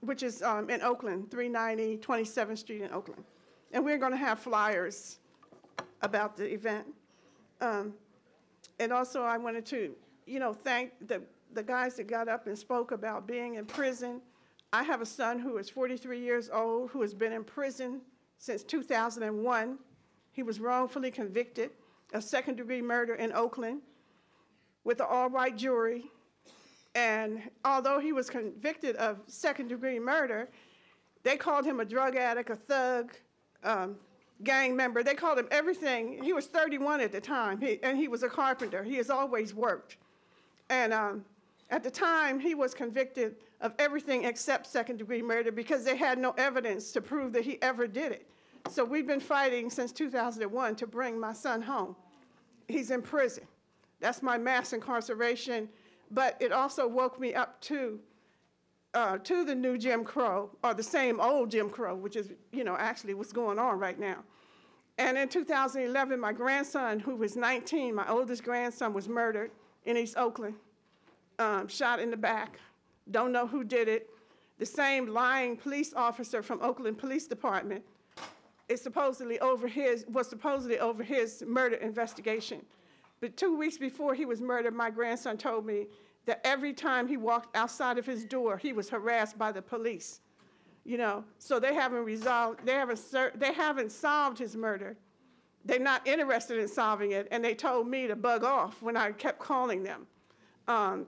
which is in Oakland, 390 27th Street in Oakland. And we're going to have flyers about the event. And also I wanted to, thank the guys that got up and spoke about being in prison. I have a son who is 43 years old who has been in prison since 2001. He was wrongfully convicted of second-degree murder in Oakland with an all-white jury. And although he was convicted of second-degree murder, they called him a drug addict, a thug, gang member. They called him everything. He was 31 at the time, and he was a carpenter. He has always worked. And at the time, he was convicted of everything except second-degree murder because they had no evidence to prove that he ever did it. So we've been fighting since 2001 to bring my son home. He's in prison. That's my mass incarceration, but it also woke me up to the new Jim Crow, or the same old Jim Crow, which is, actually what's going on right now. And in 2011, my grandson, who was 19, my oldest grandson, was murdered in East Oakland, shot in the back. Don't know who did it. The same lying police officer from Oakland Police Department was supposedly over his murder investigation. But 2 weeks before he was murdered, my grandson told me that every time he walked outside of his door, he was harassed by the police. So they haven't solved his murder. They're not interested in solving it, and they told me to bug off when I kept calling them.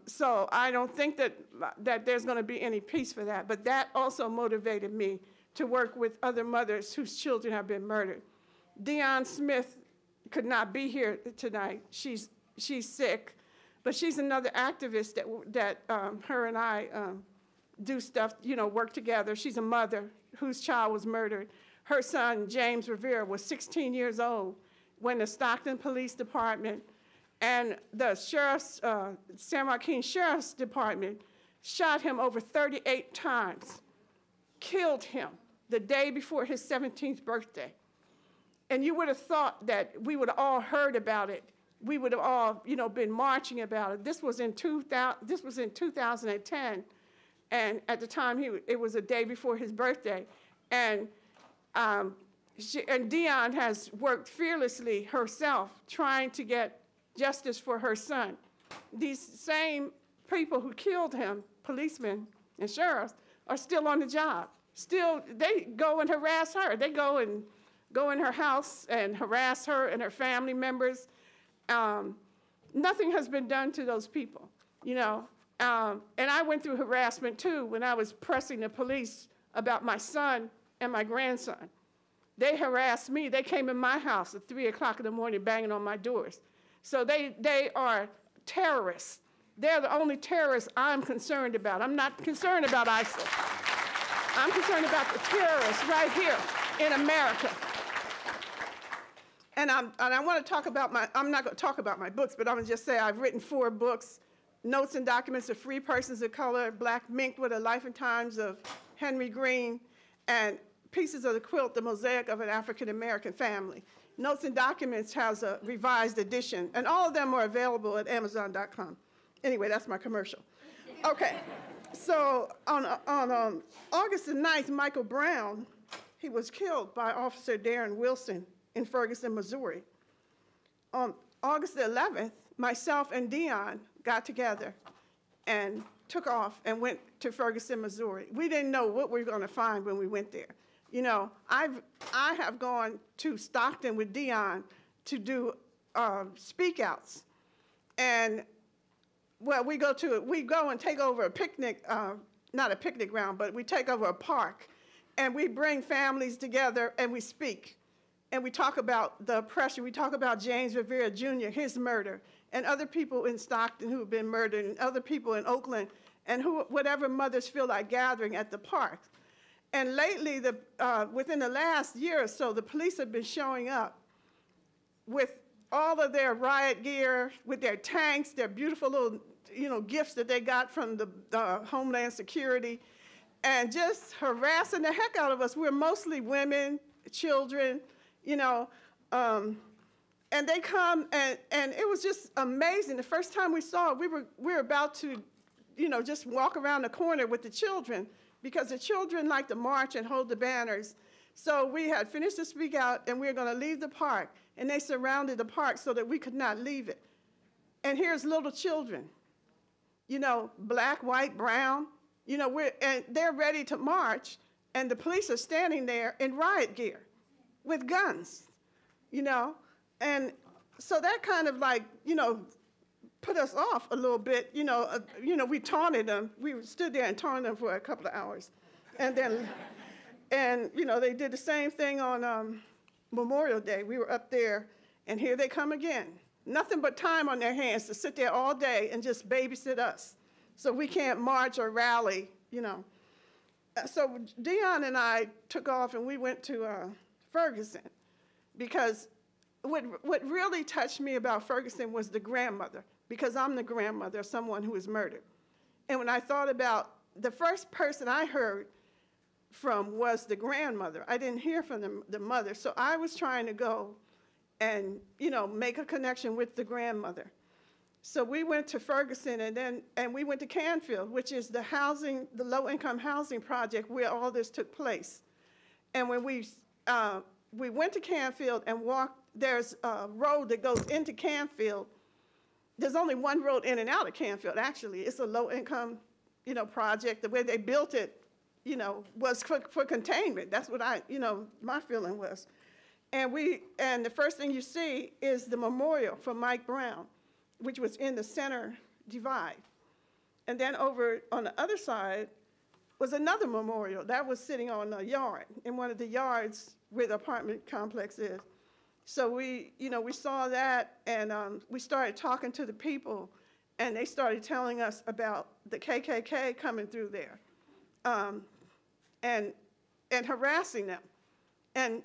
So I don't think that there's going to be any peace for that, but that also motivated me to work with other mothers whose children have been murdered. Deion Smith could not be here tonight. She's sick, but she's another activist that her and I do stuff, work together. She's a mother whose child was murdered. Her son, James Rivera, was 16 years old when the Stockton Police Department and the San Joaquin Sheriff's Department shot him over 38 times, killed him the day before his 17th birthday. And you would have thought that we would have all heard about it. We would have all, been marching about it. This was in 2010, and at the time it was a day before his birthday. And Dion has worked fearlessly herself trying to get justice for her son. These same people who killed him, policemen and sheriffs, are still on the job. Still, they go and harass her. They go in her house and harass her and her family members. Nothing has been done to those people, and I went through harassment too when I was pressing the police about my son and my grandson. They harassed me. They came in my house at 3 o'clock in the morning banging on my doors. So they are terrorists. They're the only terrorists I'm concerned about. I'm not concerned about ISIL. I'm concerned about the terrorists right here in America. And I want to talk about I'm not going to talk about my books, but I'm going to just say I've written 4 books, Notes and Documents of Free Persons of Color, Black Mink with a Life and Times of Henry Green, and Pieces of the Quilt, The Mosaic of an African American Family. Notes and Documents has a revised edition, and all of them are available at Amazon.com. Anyway, that's my commercial. Okay, so on August the 9th, Michael Brown, he was killed by Officer Darren Wilson in Ferguson, Missouri. On August the 11th, myself and Dion got together and took off and went to Ferguson, Missouri. We didn't know what we were going to find when we went there. I have gone to Stockton with Dion to do speakouts, and we go and take over a picnic, not a picnic ground, but we take over a park, and we bring families together and we speak. And we talk about the oppression. We talk about James Rivera Jr., his murder, and other people in Stockton who have been murdered, and other people in Oakland, and whatever mothers feel like gathering at the park. And lately, within the last year or so, the police have been showing up with all of their riot gear, with their tanks, their beautiful little gifts that they got from the Homeland Security, and just harassing the heck out of us. We're mostly women, children, and they come, and it was just amazing. The first time we saw it, we were about to, just walk around the corner with the children, because the children like to march and hold the banners. So we had finished the speak out, and we were going to leave the park, and they surrounded the park so that we could not leave it. And here's little children, black, white, brown, and they're ready to march, and the police are standing there in riot gear with guns, and so that kind of put us off a little bit, we taunted them. We stood there and taunted them for a couple of hours, and then, they did the same thing on Memorial Day. We were up there, and here they come again. Nothing but time on their hands to sit there all day and just babysit us, so we can't march or rally, So Dion and I took off, and we went to Ferguson, because what really touched me about Ferguson was the grandmother, because I'm the grandmother of someone who was murdered. And when I thought about the first person I heard from was the grandmother. I didn't hear from the mother, so I was trying to go and make a connection with the grandmother. So we went to Ferguson, and we went to Canfield, which is the low-income housing project where all this took place. And when we went to Canfield and walked, there's a road that goes into Canfield. There's only one road in and out of Canfield, actually. It's a low-income, project. The way they built it, was for containment. That's what my feeling was. And the first thing you see is the memorial for Mike Brown, which was in the center divide. And then over on the other side was another memorial that was sitting on a yard, in one of the yards where the apartment complex is. So we saw that, and we started talking to the people, and they started telling us about the KKK coming through there, and harassing them. And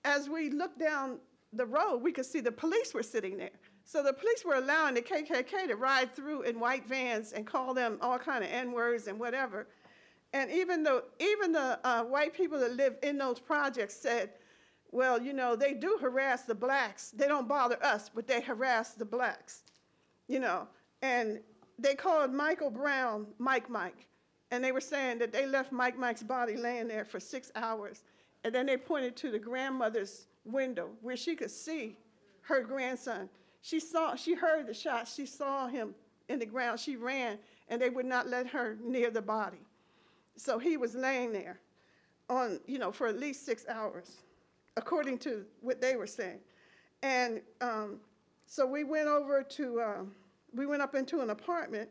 as we looked down the road, we could see the police were sitting there. So the police were allowing the KKK to ride through in white vans and call them all kind of N-words and whatever. And even the white people that live in those projects said, well, you know, they do harass the blacks. They don't bother us, but they harass the blacks, you know. And they called Michael Brown Mike. And they were saying that they left Mike's body laying there for 6 hours. And then they pointed to the grandmother's window where she could see her grandson. She heard the shot. She saw him in the ground. She ran, and they would not let her near the body. So he was laying there on, you know, for at least 6 hours, according to what they were saying. And so we went over to, we went up into an apartment,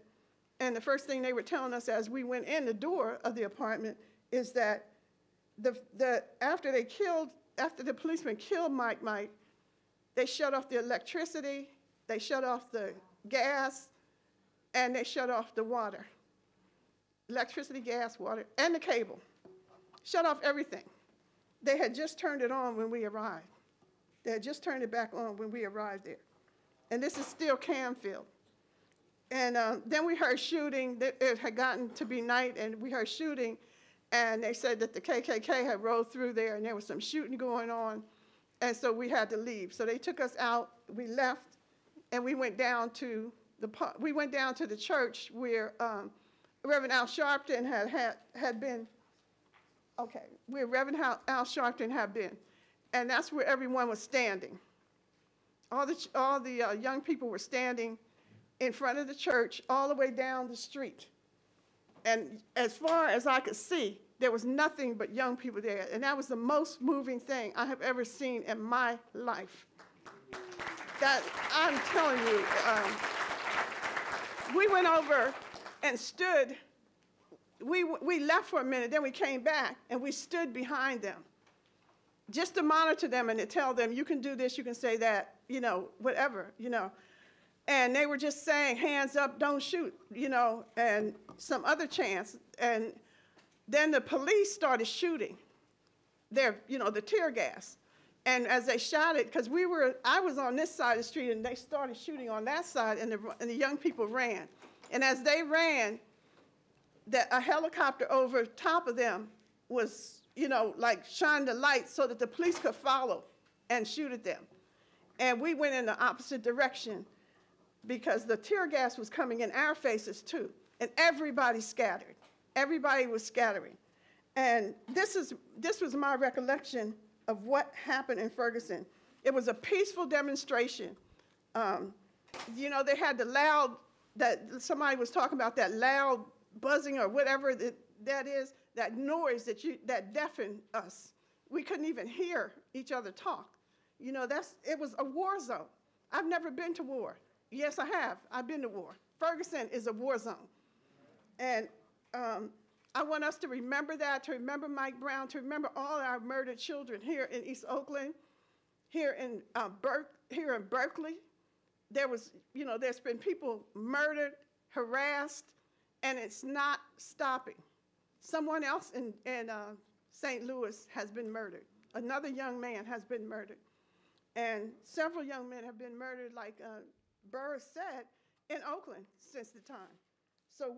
and the first thing they were telling us as we went in the door of the apartment is that after the policeman killed Mike, they shut off the electricity, they shut off the gas, and they shut off the water. Electricity, gas, water, and the cable. Shut off everything. They had just turned it on when we arrived. They had just turned it back on when we arrived there. And this is still Canfield. And then we heard shooting. It had gotten to be night, and we heard shooting. And they said that the KKK had rolled through there, and there was some shooting going on. And so we had to leave. So they took us out. We left, and we went down to the church where Reverend Al Sharpton had been. Okay, where Reverend Al Sharpton had been, and that's where everyone was standing. All the young people were standing in front of the church, all the way down the street. And as far as I could see, there was nothing but young people there, and that was the most moving thing I have ever seen in my life. That I'm telling you, we went over and stood. We left for a minute, then we came back, and we stood behind them just to monitor them and to tell them, you can do this, you can say that, you know, whatever, you know. And they were just saying, hands up, don't shoot, you know, and some other chants. And then the police started shooting their, you know, the tear gas. And as they shot it, because I was on this side of the street, and they started shooting on that side, and the young people ran. And as they ran, a helicopter over top of them was, you know, like shine the light so that the police could follow and shoot at them. And we went in the opposite direction because the tear gas was coming in our faces too. And everybody scattered. Everybody was scattering. And this was my recollection of what happened in Ferguson. It was a peaceful demonstration. You know, they had the loud, that somebody was talking about, that loud buzzing or whatever that is, that noise that deafened us. We couldn't even hear each other talk. You know, it was a war zone. I've never been to war. Yes, I have. I've been to war. Ferguson is a war zone. And I want us to remember that, to remember Mike Brown, to remember all our murdered children here in East Oakland, here in Berkeley. There's been people murdered, harassed, and it's not stopping. Someone else in St. Louis has been murdered. Another young man has been murdered. And several young men have been murdered, like Burris said, in Oakland since the time. So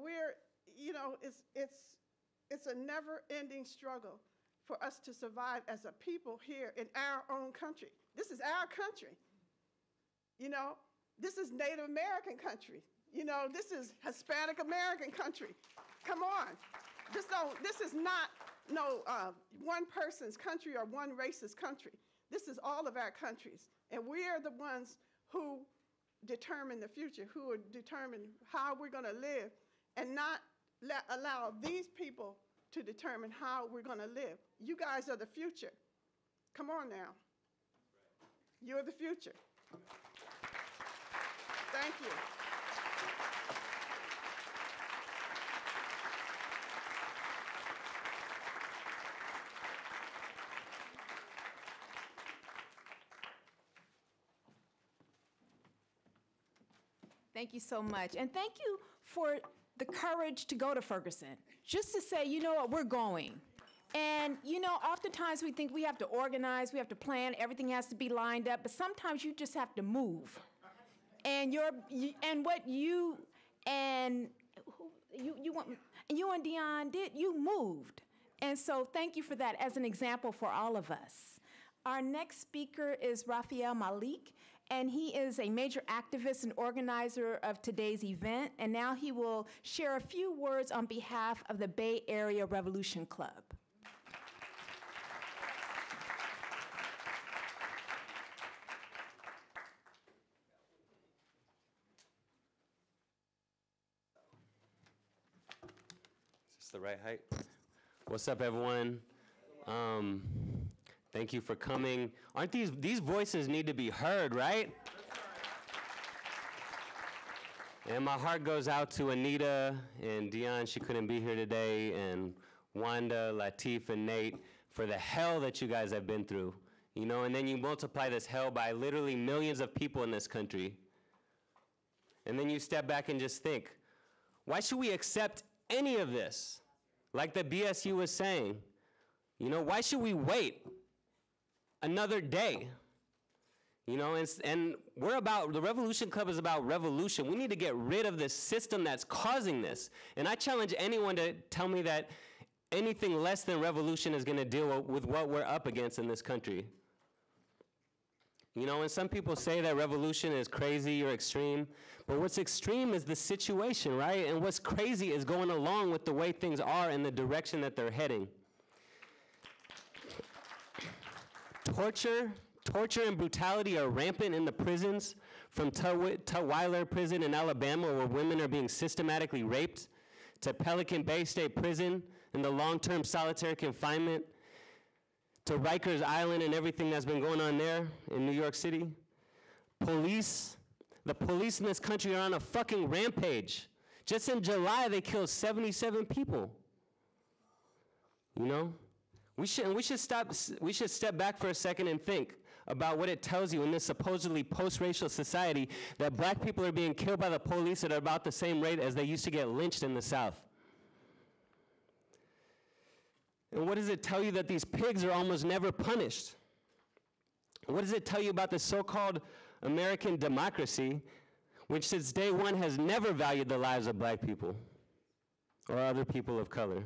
it's a never-ending struggle for us to survive as a people here in our own country. This is our country. You know, this is Native American country. You know, this is Hispanic American country. Come on. This is not one person's country or one race's country. This is all of our countries. And we are the ones who determine the future, who will determine how we're going to live, and not allow these people to determine how we're going to live. You guys are the future. Come on now. You're the future. Thank you. Thank you so much. And thank you for the courage to go to Ferguson, just to say, you know what, we're going. And, you know, oftentimes we think we have to organize, we have to plan, everything has to be lined up, but sometimes you just have to move. And what you and Dion did, you moved. And so thank you for that as an example for all of us. Our next speaker is Raphael Malik, and he is a major activist and organizer of today's event, and now he will share a few words on behalf of the Bay Area Revolution Club. Is this the right height? What's up, everyone? Thank you for coming. Aren't these voices need to be heard, right? And my heart goes out to Anita and Dion, she couldn't be here today, and Wanda, Lateef, and Nate for the hell that you guys have been through. You know, and then you multiply this hell by literally millions of people in this country. And then you step back and just think, why should we accept any of this? Like the BSU was saying, you know, why should we wait another day? You know, and the Revolution Club is about revolution. We need to get rid of this system that's causing this. And I challenge anyone to tell me that anything less than revolution is going to deal with what we're up against in this country. You know, and some people say that revolution is crazy or extreme, but what's extreme is the situation, right? And what's crazy is going along with the way things are and the direction that they're heading. Torture and brutality are rampant in the prisons, from Tutwiler Prison in Alabama, where women are being systematically raped, to Pelican Bay State Prison in the long-term solitary confinement, to Rikers Island and everything that's been going on there in New York City. The police in this country are on a fucking rampage. Just in July, they killed 77 people. You know? We should step back for a second and think about what it tells you in this supposedly post-racial society that black people are being killed by the police at about the same rate as they used to get lynched in the South. And what does it tell you that these pigs are almost never punished? What does it tell you about the so-called American democracy, which since day one has never valued the lives of black people or other people of color?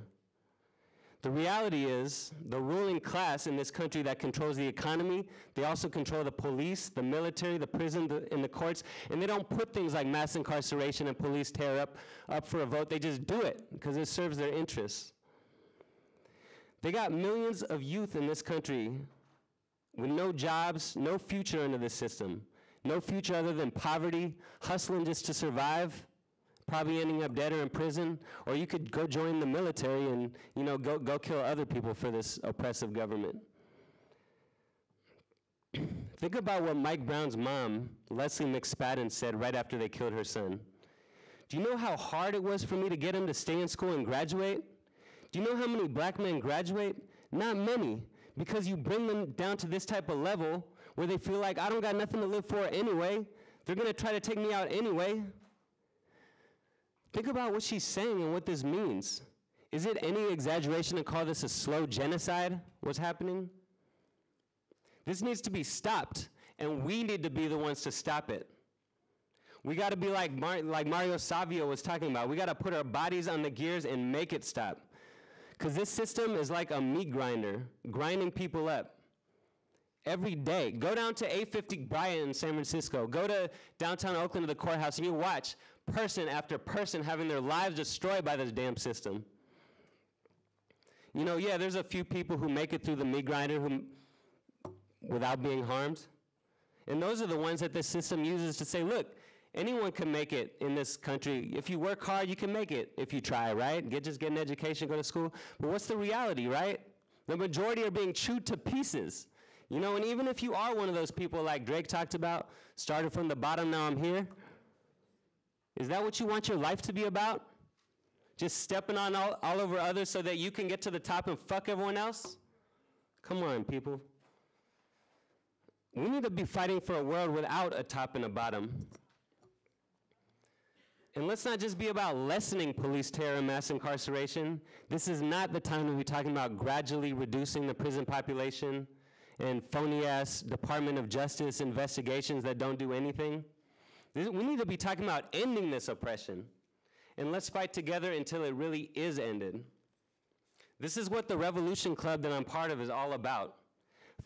The reality is, the ruling class in this country that controls the economy, they also control the police, the military, the prison, and the courts, and they don't put things like mass incarceration and police tear up for a vote. They just do it because it serves their interests. They got millions of youth in this country with no jobs, no future under this system, no future other than poverty, hustling just to survive, probably ending up dead or in prison, or you could go join the military and, you know, go kill other people for this oppressive government. Think about what Mike Brown's mom, Leslie McSpadden, said right after they killed her son. Do you know how hard it was for me to get him to stay in school and graduate? Do you know how many black men graduate? Not many, because you bring them down to this type of level where they feel like, I don't got nothing to live for anyway. They're gonna try to take me out anyway. Think about what she's saying and what this means. Is it any exaggeration to call this a slow genocide, what's happening? This needs to be stopped, and we need to be the ones to stop it. We gotta be like Mario Savio was talking about. We gotta put our bodies on the gears and make it stop. Because this system is like a meat grinder, grinding people up. Every day. Go down to 850 Bryant in San Francisco. Go to downtown Oakland to the courthouse, and you watch person after person having their lives destroyed by this damn system. You know, yeah, there's a few people who make it through the meat grinder without being harmed. And those are the ones that the system uses to say, look, anyone can make it in this country. If you work hard, you can make it if you try, right? Just get an education, go to school. But what's the reality, right? The majority are being chewed to pieces. You know, and even if you are one of those people like Drake talked about, started from the bottom, now I'm here, is that what you want your life to be about? Just stepping on all over others so that you can get to the top and fuck everyone else? Come on, people. We need to be fighting for a world without a top and a bottom. And let's not just be about lessening police terror and mass incarceration. This is not the time to be talking about gradually reducing the prison population and phony-ass Department of Justice investigations that don't do anything. We need to be talking about ending this oppression. And let's fight together until it really is ended. This is what the Revolution Club that I'm part of is all about.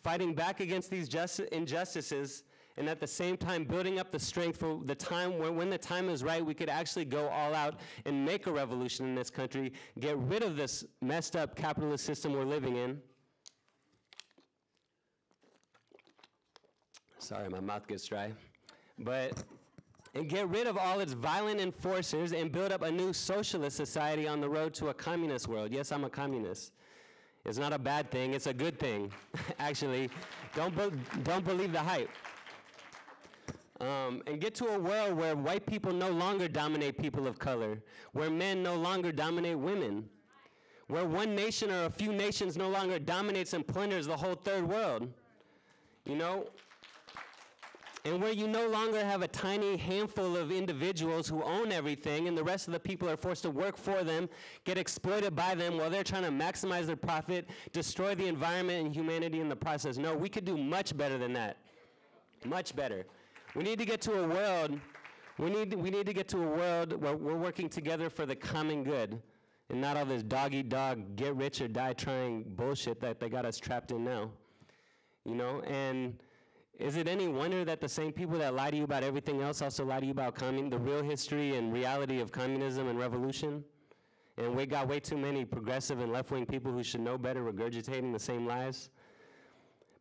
Fighting back against these injustices, and at the same time building up the strength for the time when the time is right, we could actually go all out and make a revolution in this country, get rid of this messed up capitalist system we're living in. Sorry, my mouth gets dry. And get rid of all its violent enforcers and build up a new socialist society on the road to a communist world. Yes, I'm a communist. It's not a bad thing, it's a good thing. Actually, don't believe the hype. And get to a world where white people no longer dominate people of color, where men no longer dominate women, where one nation or a few nations no longer dominates and plunders the whole third world, you know? And where you no longer have a tiny handful of individuals who own everything and the rest of the people are forced to work for them, get exploited by them while they're trying to maximize their profit, destroy the environment and humanity in the process. No, we could do much better than that. Much better. We need to get to a world, we need to get to a world where we're working together for the common good and not all this dog-eat-dog, get rich or die trying bullshit that they got us trapped in now. You know, and is it any wonder that the same people that lie to you about everything else also lie to you about the real history and reality of communism and revolution? And we got way too many progressive and left-wing people who should know better regurgitating the same lies.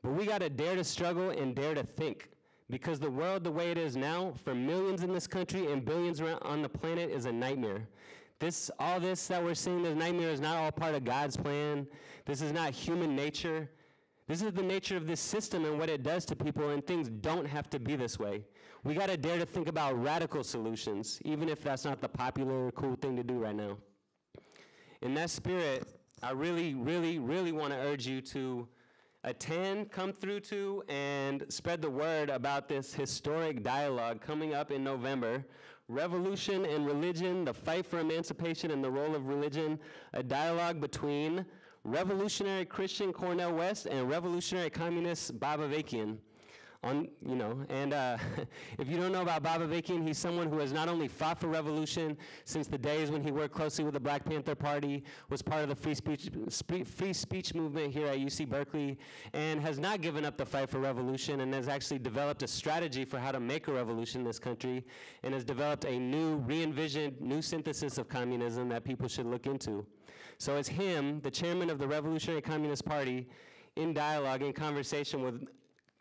But we gotta dare to struggle and dare to think. Because the world the way it is now, for millions in this country and billions around on the planet, is a nightmare. All this that we're seeing, this nightmare, is not all part of God's plan. This is not human nature. This is the nature of this system and what it does to people, and things don't have to be this way. We gotta dare to think about radical solutions, even if that's not the popular, cool thing to do right now. In that spirit, I really, really, really wanna urge you to attend, come through to, and spread the word about this historic dialogue coming up in November. Revolution and Religion, the Fight for Emancipation and the Role of Religion, a dialogue between revolutionary Christian Cornel West and revolutionary communist Bob Avakian. If you don't know about Bob Avakian, he's someone who has not only fought for revolution since the days when he worked closely with the Black Panther Party, was part of the free speech movement here at UC Berkeley, and has not given up the fight for revolution, and has actually developed a strategy for how to make a revolution in this country, and has developed a new, re-envisioned, new synthesis of communism that people should look into. So it's him, the chairman of the Revolutionary Communist Party, in dialogue, in conversation with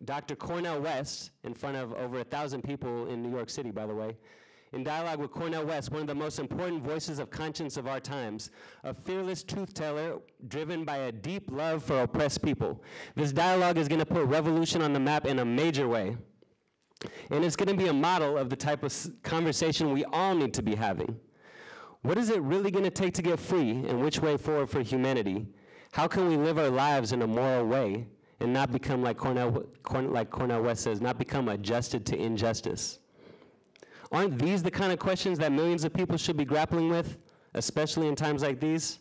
Dr. Cornel West, in front of over 1,000 people in New York City, by the way, in dialogue with Cornel West, one of the most important voices of conscience of our times, a fearless truth teller driven by a deep love for oppressed people. This dialogue is gonna put revolution on the map in a major way. And it's gonna be a model of the type of conversation we all need to be having. What is it really gonna take to get free, and which way forward for humanity? How can we live our lives in a moral way and not become, like Cornel West says, not become adjusted to injustice? Aren't these the kind of questions that millions of people should be grappling with, especially in times like these?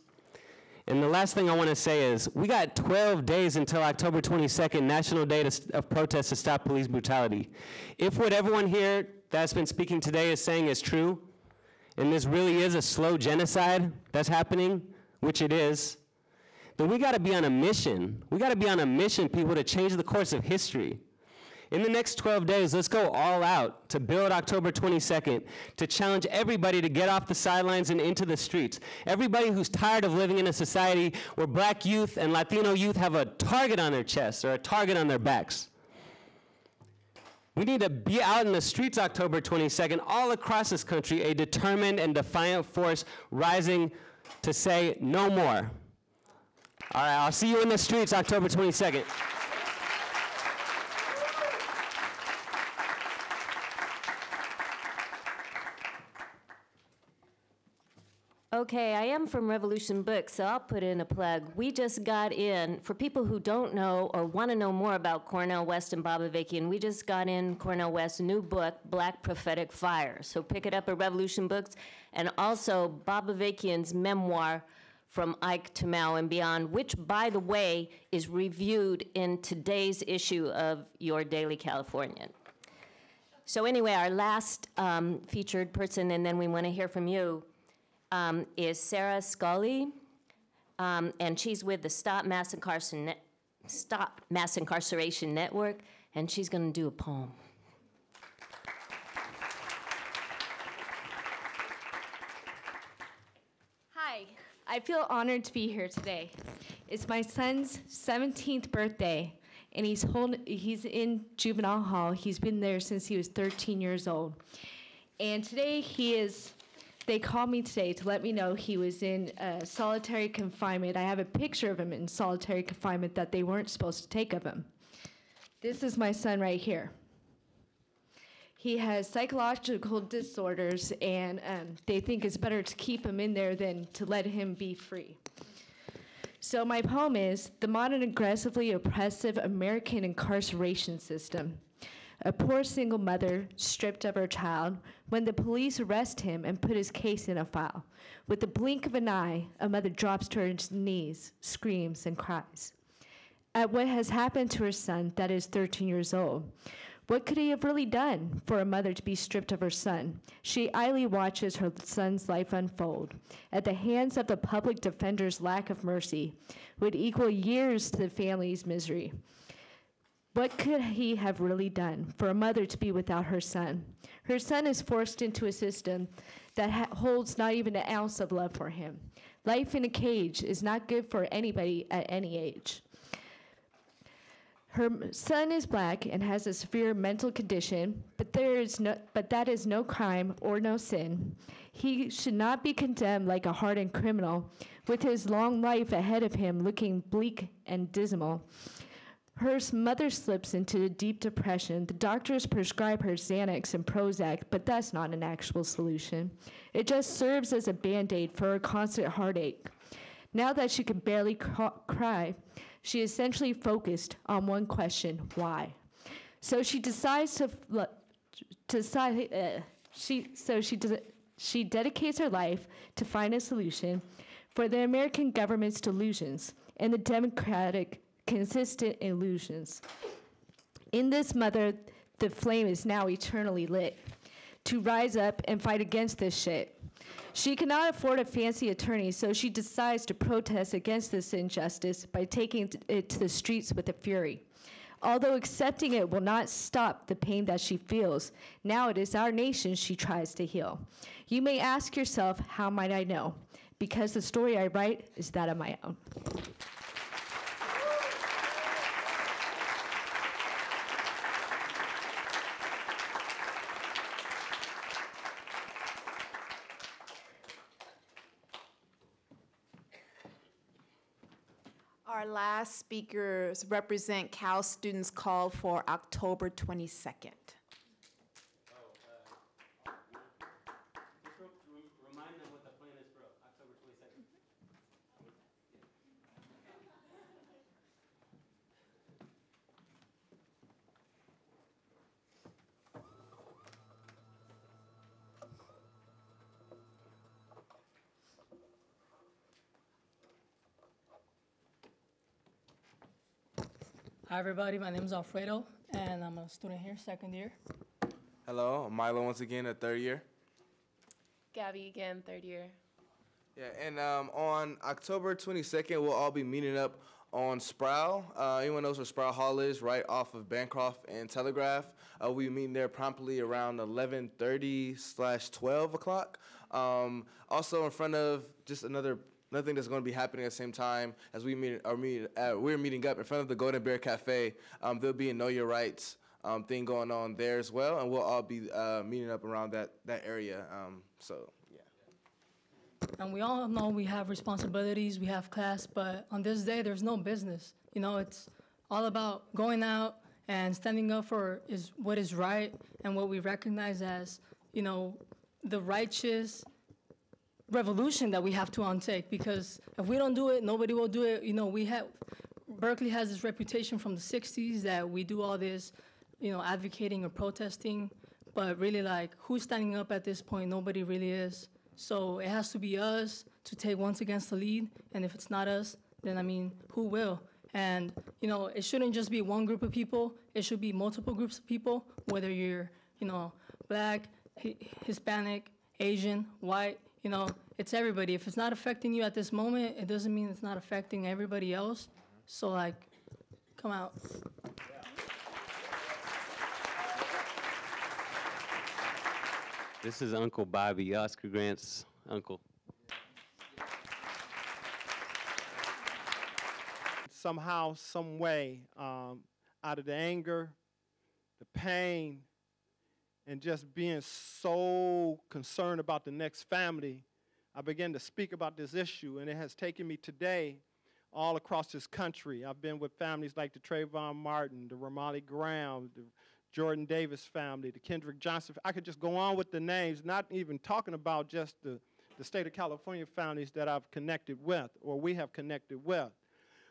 And the last thing I want to say is, we got 12 days until October 22nd, National Day of Protest to Stop Police Brutality. If what everyone here that's been speaking today is saying is true, and this really is a slow genocide that's happening, which it is, then we gotta be on a mission. We gotta be on a mission, people, to change the course of history. In the next 12 days, let's go all out to build October 22nd, to challenge everybody to get off the sidelines and into the streets. Everybody who's tired of living in a society where Black youth and Latino youth have a target on their chests or a target on their backs. We need to be out in the streets October 22nd, all across this country, a determined and defiant force rising to say no more. All right, I'll see you in the streets October 22nd. Okay. Okay, I am from Revolution Books, so I'll put in a plug. We just got in, for people who don't know or want to know more about Cornel West and Bob Avakian, we just got in Cornel West's new book, Black Prophetic Fire. So pick it up at Revolution Books. And also Bob Avakian's memoir, From Ike to Mao and Beyond, which, by the way, is reviewed in today's issue of Your Daily Californian. So anyway, our last featured person, and then we want to hear from you, is Sarah Scully, and she's with the Stop Mass Incarceration Network, and she's going to do a poem. Hi, I feel honored to be here today. It's my son's 17th birthday, and he's in juvenile hall. He's been there since he was 13 years old. And today they called me today to let me know he was in solitary confinement. I have a picture of him in solitary confinement that they weren't supposed to take of him. This is my son right here. He has psychological disorders, and they think it's better to keep him in there than to let him be free. So my poem is, The Modern Aggressively Oppressive American Incarceration System. A poor single mother stripped of her child when the police arrest him and put his case in a file. With the blink of an eye, a mother drops to her knees, screams, and cries at what has happened to her son that is 13 years old. What could he have really done for a mother to be stripped of her son? She idly watches her son's life unfold. At the hands of the public defender's lack of mercy would equal years to the family's misery. What could he have really done for a mother to be without her son? Her son is forced into a system that holds not even an ounce of love for him. Life in a cage is not good for anybody at any age. Her son is black and has a severe mental condition, but that is no crime or no sin. He should not be condemned like a hardened criminal, with his long life ahead of him looking bleak and dismal. Her mother slips into a deep depression. The doctors prescribe her Xanax and Prozac, but that's not an actual solution. It just serves as a Band-Aid for her constant heartache. Now that she can barely cry, she essentially focused on one question: why? So she decides she dedicates her life to find a solution for the American government's delusions and the democratic consistent illusions. In this mother, the flame is now eternally lit to rise up and fight against this shit. She cannot afford a fancy attorney, so she decides to protest against this injustice by taking it to the streets with a fury. Although accepting it will not stop the pain that she feels, now it is our nation she tries to heal. You may ask yourself, how might I know? Because the story I write is that of my own. Our last speakers represent Cal students called for October 22nd. Remind them what the plan is for October 22nd. Hi, everybody. My name is Alfredo, and I'm a student here, second year. Hello, I'm Mylo once again, a third year. Gabby again, third year. Yeah, and on October 22nd, we'll all be meeting up on Sproul. Anyone knows where Sproul Hall is? Right off of Bancroft and Telegraph. We'll be meeting there promptly around 11:30/12 o'clock. Also in front of just another thing that's going to be happening at the same time as we're meeting up in front of the Golden Bear Cafe. There'll be a Know Your Rights thing going on there as well, and we'll all be meeting up around that area. So, yeah. And we all know we have responsibilities, we have class, but on this day, there's no business. You know, it's all about going out and standing up for what is right and what we recognize as, you know, the righteous revolution that we have to undertake, because if we don't do it, nobody will do it. You know, Berkeley has this reputation from the 60s that we do all this, you know, advocating or protesting, but really, like, who's standing up at this point? Nobody really is. So it has to be us to take once against the lead, and if it's not us, then, I mean, who will? And, you know, it shouldn't just be one group of people. It should be multiple groups of people, whether you're, you know, Black, Hispanic, Asian, white, you know, it's everybody. If it's not affecting you at this moment, it doesn't mean it's not affecting everybody else. So, like, come out. This is Uncle Bobby, Oscar Grant's uncle. Somehow, some way, out of the anger, the pain, and just being so concerned about the next family, I began to speak about this issue, and it has taken me today all across this country. I've been with families like the Trayvon Martin, the Ramali Graham, the Jordan Davis family, the Kendrick Johnson. I could just go on with the names, not even talking about just the state of California families that I've connected with, or we have connected with.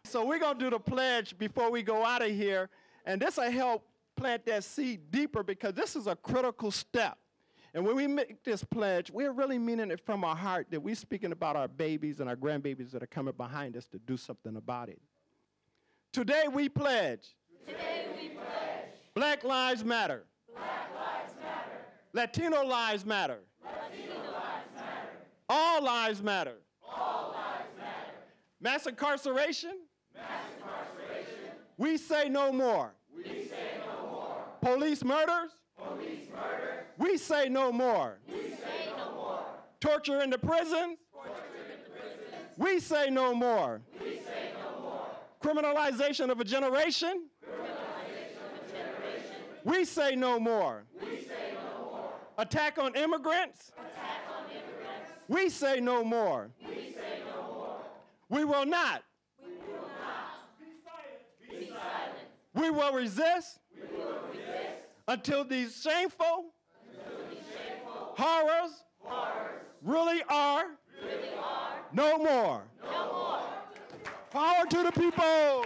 So we're going to do the pledge before we go out of here, and this will help plant that seed deeper, because this is a critical step. And when we make this pledge, we're really meaning it from our heart, that we're speaking about our babies and our grandbabies that are coming behind us to do something about it. Today we pledge. Today we pledge. Black lives matter. Black lives matter. Latino lives matter. Latino lives matter. All lives matter. All lives matter. Mass incarceration. Mass incarceration. We say no more. We say no more. Police murders. Police murders. We say no more. We say no more. Torture in the prisons. Torture in the prisons. We say no more. We say no more. Criminalization of a generation. Criminalization of a generation. We say no more. We say no more. Attack on immigrants. Attack on immigrants. We say no more. We say no more. We will not. We will not. Be silent. We will resist. We will resist. Until these shameful horrors really are no more. no more. No more. Power to the people.